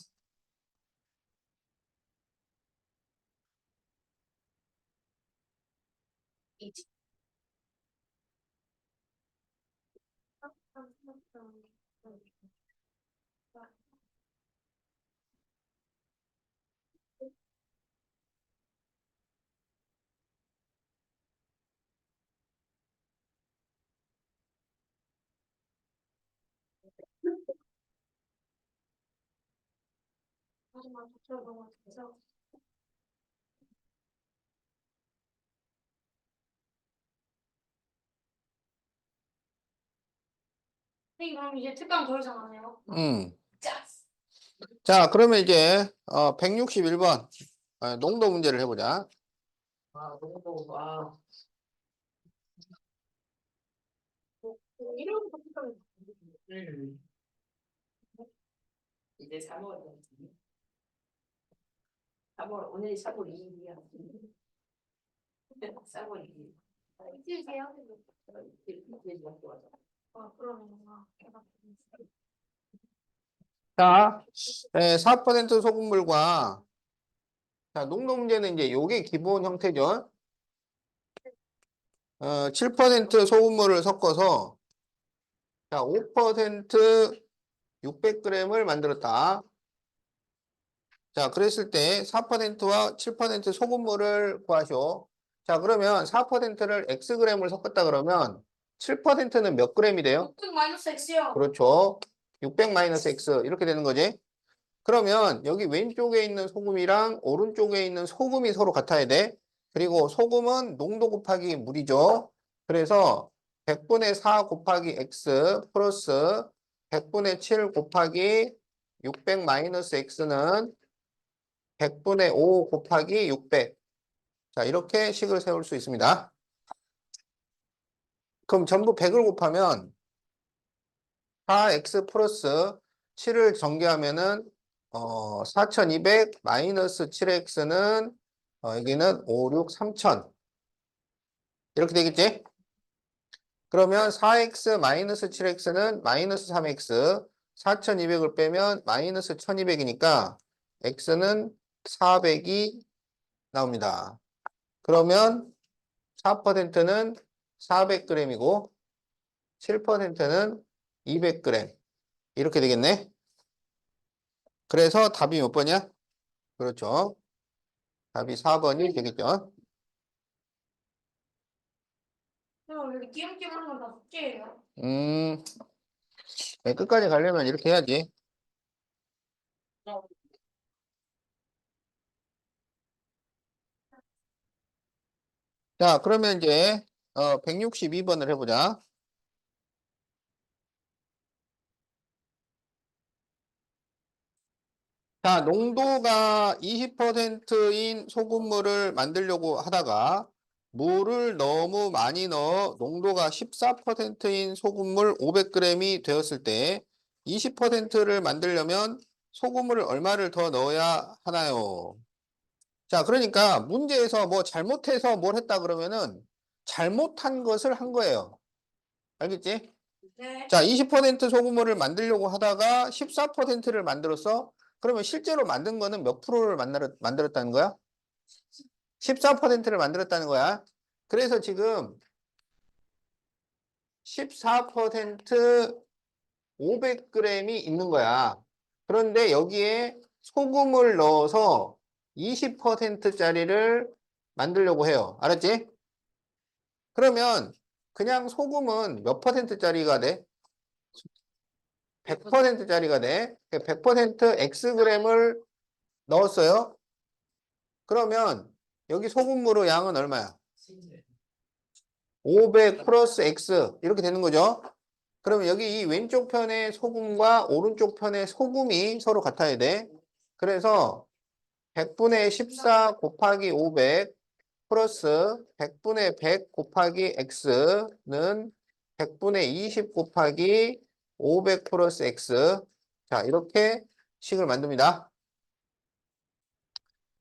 하지만 저처럼 너무 돼서. 선생님, 그럼 이제 특강 더 이상 안 해요? 짜. 자, 그러면 이제 161번 농도 문제를 해보자. 너무 이름부터 특강. 이제 3월 3월 오늘이 3월 2일이야. 3월 2일. 일주일이세요? 아, 그러면 자, 4% 소금물과 자, 농도 문제는 이제 요게 기본 형태죠. 7% 소금물을 섞어서 자, 5% 600g을 만들었다. 자, 그랬을 때 4%와 7% 소금물을 구하시오. 자, 그러면 4%를 xg을 섞었다 그러면 7%는 몇 g이 돼요? 600 마이너스 X요. 그렇죠. 600-x 이렇게 되는 거지. 그러면 여기 왼쪽에 있는 소금이랑 오른쪽에 있는 소금이 서로 같아야 돼. 그리고 소금은 농도 곱하기 물이죠. 그래서 100분의 4 곱하기 x 플러스 100분의 7 곱하기 600-x는 100분의 5 곱하기 600. 자, 이렇게 식을 세울 수 있습니다. 그럼 전부 100을 곱하면 4x 플러스 7을 전개하면은 4200 마이너스 7x는 여기는 5, 6, 3000 이렇게 되겠지? 그러면 4x 마이너스 7x는 마이너스 3x 4200을 빼면 마이너스 1200이니까 x는 400이 나옵니다. 그러면 4%는 400g이고 7%는 200g 이렇게 되겠네. 그래서 답이 몇 번이야? 그렇죠. 답이 4번이 되겠죠. 여기 띄엄띄엄한 건 다 숙제예요. 네, 끝까지 가려면 이렇게 해야지. 자, 그러면 이제 162번을 해보자. 자, 농도가 20%인 소금물을 만들려고 하다가 물을 너무 많이 넣어 농도가 14%인 소금물 500g이 되었을 때 20%를 만들려면 소금물을 얼마를 더 넣어야 하나요? 자, 그러니까 문제에서 뭐 잘못해서 뭘 했다 그러면은 잘못한 것을 한 거예요. 알겠지? 네. 자, 20% 소금물을 만들려고 하다가 14%를 만들었어? 그러면 실제로 만든 거는 몇 프로를 만들었다는 거야? 14%를 만들었다는 거야. 그래서 지금 14% 500g이 있는 거야. 그런데 여기에 소금을 넣어서 20%짜리를 만들려고 해요. 알았지? 그러면 그냥 소금은 몇 %짜리가 돼? 100%짜리가 돼. 100% Xg을 넣었어요. 그러면 여기 소금물의 양은 얼마야? 500 플러스 X 이렇게 되는 거죠. 그러면 여기 이 왼쪽 편의 소금과 오른쪽 편의 소금이 서로 같아야 돼. 그래서 100분의 14 곱하기 500 플러스 100분의 100 곱하기 X는 100분의 20 곱하기 500 플러스 X. 자, 이렇게 식을 만듭니다.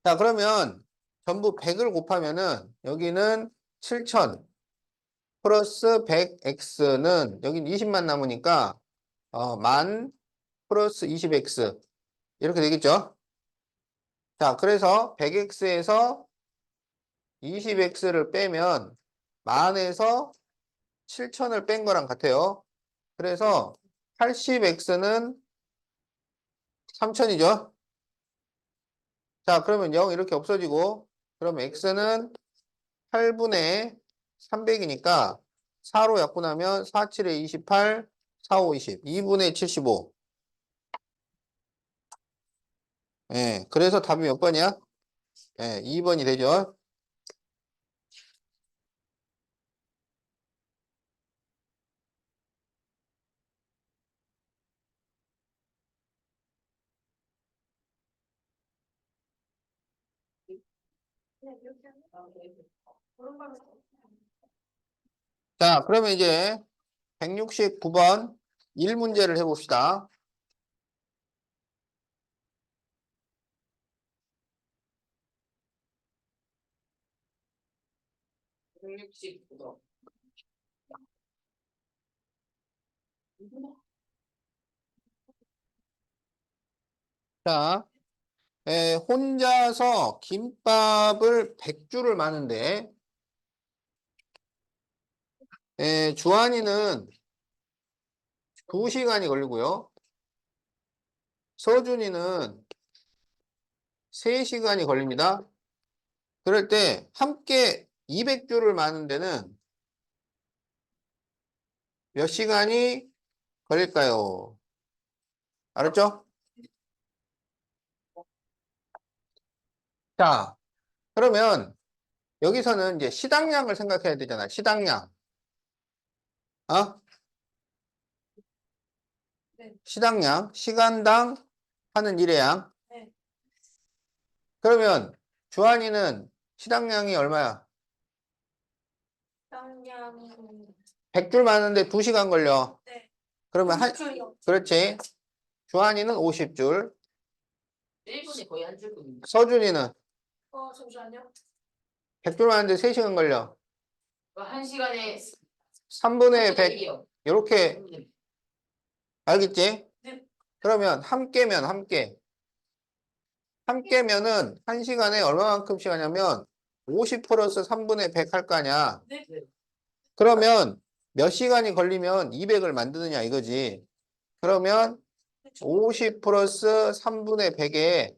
자, 그러면 전부 100을 곱하면은 여기는 7000 플러스 100x는 여긴 20만 남으니까 10,000 플러스 20x 이렇게 되겠죠? 자, 그래서 100x에서 20x를 빼면 10,000에서 7000을 뺀 거랑 같아요. 그래서 80x는 3000이죠? 자, 그러면 0 이렇게 없어지고 그러면 x는 8분의 300이니까 4로 약분하면 4, 7에 28, 4, 5, 20. 2분의 75. 예, 그래서 답이 몇 번이야? 예, 2번이 되죠. 자, 그러면 이제 169번 1문제를 해봅시다. 자, 혼자서 김밥을 100줄을 마는데, 주한이는 2시간이 걸리고요. 서준이는 3시간이 걸립니다. 그럴 때 함께 200줄을 마는 데는 몇 시간이 걸릴까요? 알았죠? 자, 그러면 여기서는 이제 시당량을 생각해야 되잖아. 시당량. 어? 네. 시당량. 시간당 하는 일의 양. 네. 그러면 주한이는 시당량이 얼마야? 당량 100줄 마는데 2시간 걸려. 네. 그러면 50줄이요. 그렇지. 주한이는 50줄. 1분이 거의 한 줄거든요. 서준이는 잠시만요. 100줄 마는데 3시간 걸려. 한 시간에 3분의 100. 100이요. 이렇게 알겠지? 네. 그러면 함께면 함께. 함께면은 1시간에 얼마만큼 시간이냐면 50 플러스 3분의 100 할 거 아니야. 네. 그러면 몇 시간이 걸리면 200을 만드느냐 이거지. 그러면 50 플러스 3분의 100에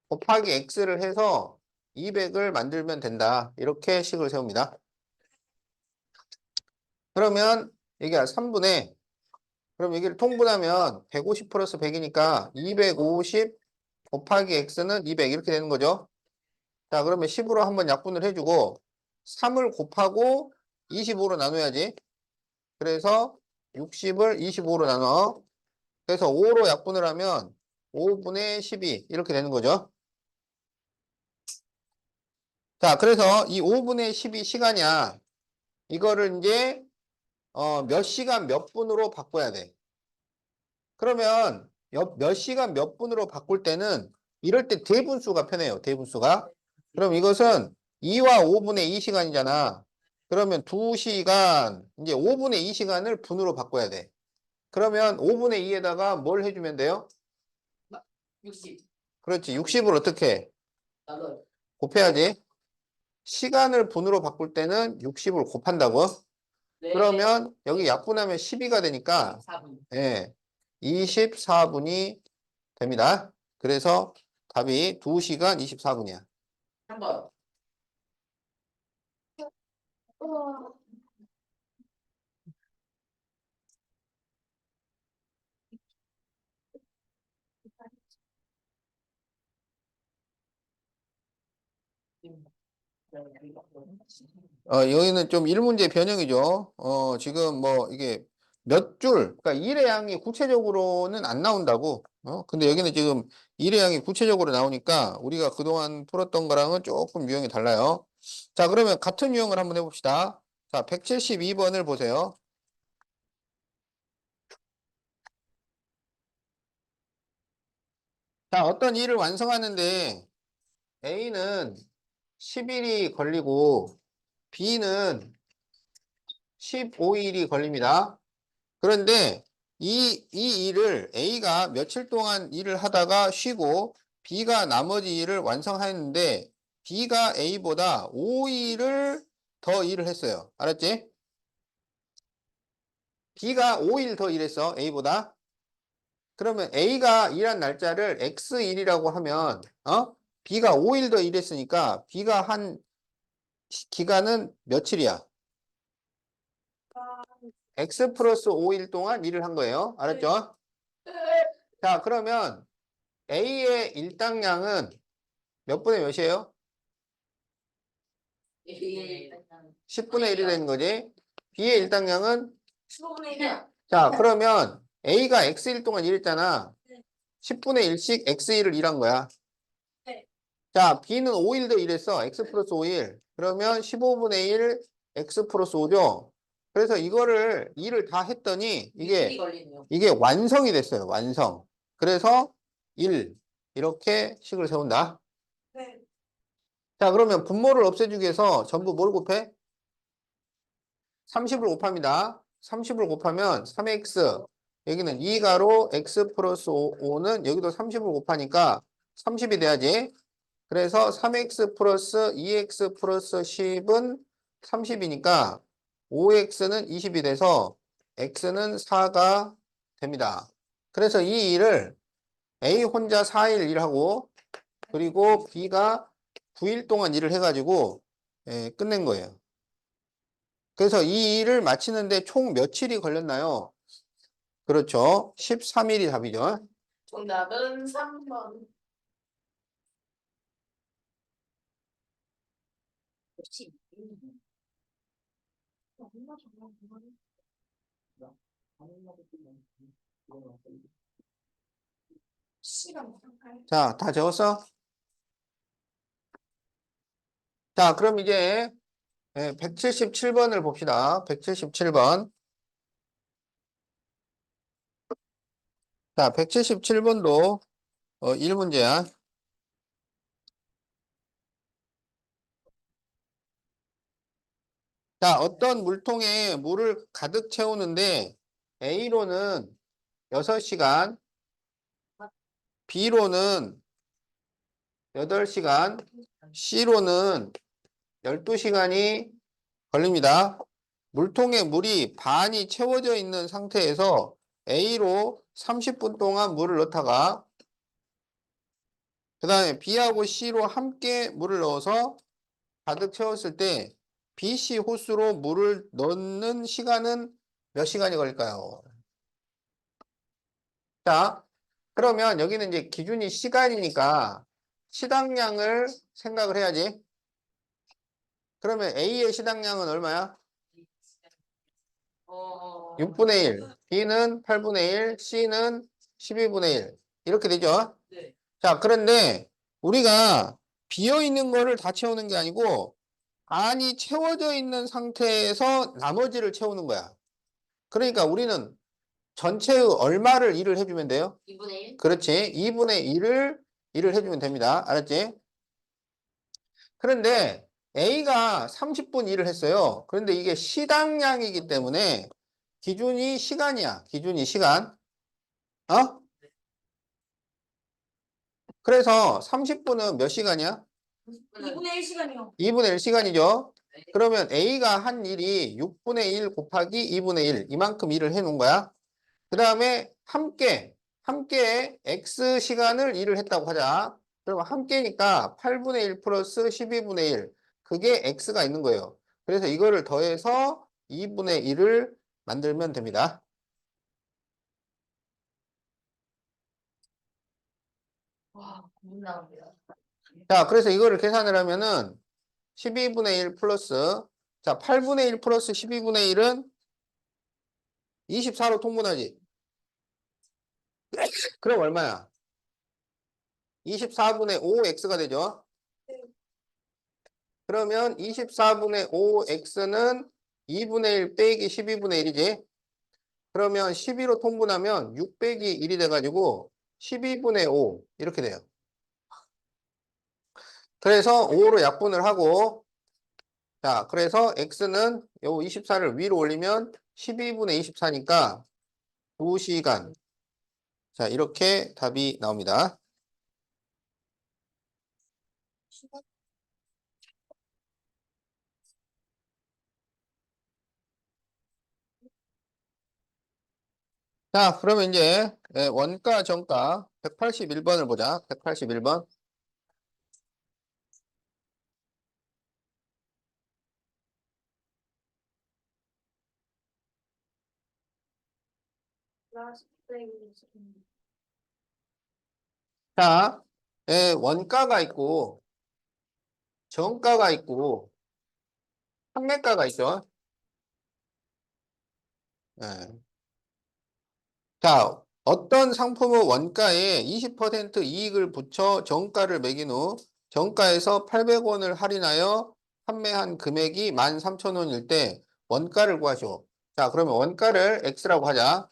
곱하기 x를 해서 200을 만들면 된다. 이렇게 식을 세웁니다. 그러면 이게 3분의, 그럼 여기를 통분하면 150 플러스 100이니까 250 곱하기 x는 200 이렇게 되는 거죠. 자, 그러면 10으로 한번 약분을 해주고 3을 곱하고 25로 나눠야지. 그래서 60을 25로 나눠. 그래서 5로 약분을 하면 5분의 12 이렇게 되는 거죠. 자, 그래서 이 5분의 12 시간이야. 이거를 이제 몇 시간 몇 분으로 바꿔야 돼. 그러면 몇 시간 몇 분으로 바꿀 때는 이럴 때 대분수가 편해요. 대분수가. 그럼 이것은 2와 5분의 2시간이잖아. 그러면 2시간, 이제 5분의 2시간을 분으로 바꿔야 돼. 그러면 5분의 2에다가 뭘 해주면 돼요? 60. 그렇지. 60을 어떻게 해? 나눠. 곱해야지. 시간을 분으로 바꿀 때는 60을 곱한다고. 네. 그러면 여기 약분하면 12가 되니까 4분. 예, 24분이 됩니다. 그래서 답이 2시간 24분이야. 3번. 여기는 좀 1문제 변형이죠. 지금 뭐 이게 몇 줄, 그러니까 일의 양이 구체적으로는 안 나온다고. 근데 여기는 지금 일의 양이 구체적으로 나오니까 우리가 그동안 풀었던 거랑은 조금 유형이 달라요. 자, 그러면 같은 유형을 한번 해봅시다. 자, 172번을 보세요. 자, 어떤 일을 완성하는데 A는 10일이 걸리고 B는 15일이 걸립니다. 그런데 이 일을 A가 며칠 동안 일을 하다가 쉬고 B가 나머지 일을 완성하였는데 B가 A보다 5일을 더 일을 했어요. 알았지? B가 5일 더 일했어. A보다. 그러면 A가 일한 날짜를 X일이라고 하면 B가 5일 더 일했으니까 B가 한 기간은 며칠이야? X 플러스 5일 동안 일을 한 거예요. 알았죠? 자, 그러면 A의 일당량은 몇 분의 몇이에요? 10분의 1이 되는 거지. B의 일당량은 15분의 1이야. 자, 그러면 A가 X일 동안 일했잖아. 10분의 1씩 X일을 일한 거야. 네. 자, B는 5일 더 일했어. X 플러스 5일. 그러면 15분의 1 X 플러스 5죠. 그래서 이거를 일을 다 했더니 일이 걸리네요. 이게 완성이 됐어요. 완성. 그래서 1 이렇게 식을 세운다. 네. 자, 그러면 분모를 없애주기 위해서 전부 뭘 곱해? 30을 곱합니다. 30을 곱하면 3x. 여기는 2가로 x 플러스 5는 여기도 30을 곱하니까 30이 돼야지. 그래서 3x 플러스 2x 플러스 10은 30이니까 5x는 20이 돼서 x는 4가 됩니다. 그래서 이 일을 A 혼자 4일 일하고 그리고 B가 9일 동안 일을 해가지고 끝낸 거예요. 그래서 이 일을 마치는데 총 며칠이 걸렸나요? 그렇죠. 13일이 답이죠. 정답은 3번. 역시. 자, 다 적었어? 자, 그럼 이제 177번을 봅시다. 177번. 자, 177번도 1문제야. 자, 어떤 물통에 물을 가득 채우는데 A로는 6시간, B로는 8시간, C로는 12시간이 걸립니다. 물통에 물이 반이 채워져 있는 상태에서 A로 30분 동안 물을 넣다가 그 다음에 B하고 C로 함께 물을 넣어서 가득 채웠을 때 BC 호스로 물을 넣는 시간은 몇 시간이 걸릴까요? 자, 그러면 여기는 이제 기준이 시간이니까 시당량을 생각을 해야지. 그러면 A의 시당량은 얼마야? 6분의 1. B는 8분의 1. C는 12분의 1. 이렇게 되죠? 네. 자, 그런데 우리가 비어있는 거를 다 채우는 게 아니고 안이 채워져 있는 상태에서 나머지를 채우는 거야. 그러니까 우리는 전체의 얼마를 일을 해주면 돼요? 2분의 1? 그렇지. 2분의 1을 일을 해주면 됩니다. 알았지? 그런데 A가 30분 일을 했어요. 그런데 이게 시당량이기 때문에 기준이 시간이야. 기준이 시간. 어? 그래서 30분은 몇 시간이야? 2분의 1시간이요. 2분의 1 시간이죠. 네. 그러면 A가 한 일이 6분의 1 곱하기 2분의 1 이만큼 일을 해놓은 거야. 그 다음에 함께 X 시간을 일을 했다고 하자. 그러면 함께니까 8분의 1 플러스 12분의 1 그게 X가 있는 거예요. 그래서 이거를 더해서 2분의 1을 만들면 됩니다. 와, 못 나옵니다. 자, 그래서 이거를 계산을 하면은 12분의 1 플러스 자 8분의 1 플러스 12분의 1은 24로 통분하지. 그럼 얼마야? 24분의 5x가 되죠. 그러면 24분의 5x는 2분의 1 빼기 12분의 1이지. 그러면 12로 통분하면 6 빼기 1이 돼가지고 12분의 5 이렇게 돼요. 그래서 5로 약분을 하고 자 그래서 x는 요 24를 위로 올리면 12분의 24니까 2시간. 자 이렇게 답이 나옵니다. 자, 그러면 이제 원가, 정가 181번을 보자. 181번. 자, 원가가 있고 정가가 있고 판매가가 있죠. 예. 자, 어떤 상품의 원가에 20% 이익을 붙여 정가를 매긴 후 정가에서 800원을 할인하여 판매한 금액이 13,000원일 때 원가를 구하시오. 자, 그러면 원가를 X라고 하자.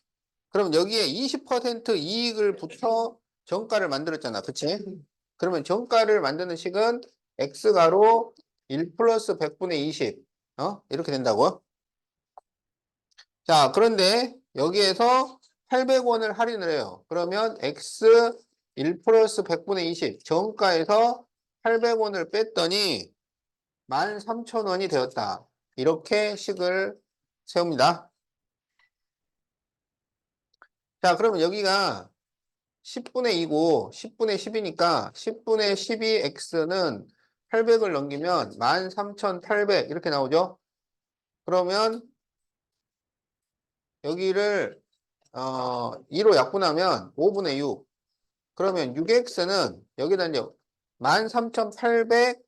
그럼 여기에 20% 이익을 붙여 정가를 만들었잖아. 그치? 그러면 정가를 만드는 식은 X가로 1 플러스 100분의 20. 이렇게 된다고. 자, 그런데 여기에서 800원을 할인을 해요. 그러면 X 1 플러스 100분의 20. 정가에서 800원을 뺐더니 13,000원이 되었다. 이렇게 식을 세웁니다. 자, 그러면 여기가 10분의 2고 10분의 10이니까 10분의 12x는 800을 넘기면 13,800 이렇게 나오죠. 그러면 여기를 2로 약분하면 5분의 6. 그러면 6x는 여기다 이제 13,800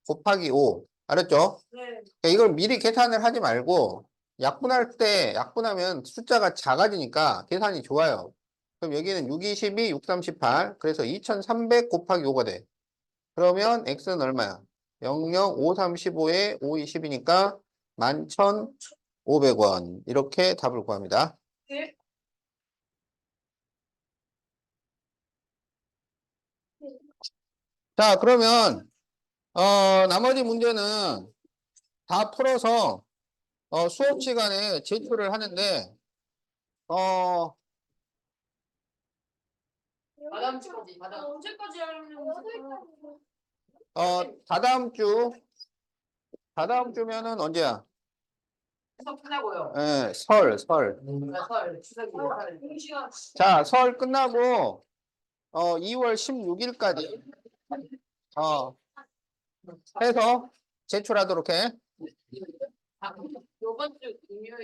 곱하기 5. 알았죠? 네. 그러니까 이걸 미리 계산을 하지 말고 약분할 때 약분하면 숫자가 작아지니까 계산이 좋아요. 그럼 여기는 6, 22, 6, 38. 그래서 2300 곱하기 5가 돼. 그러면 x는 얼마야? 0, 0, 5, 3, 15에 5, 20이니까 11,500원. 이렇게 답을 구합니다. 네. 자, 그러면 나머지 문제는 다 풀어서 수업 시간에 제출을 하는데 어, 다다음 주까지, 다다음. 언제까지 하려면 다다음 주면은 언제야? 수업 끝나고요. 설. 설, 추석이 설. 공시간 자, 설 끝나고 2월 16일까지 해서 제출하도록 해. 아, 요번 주 금요일인가?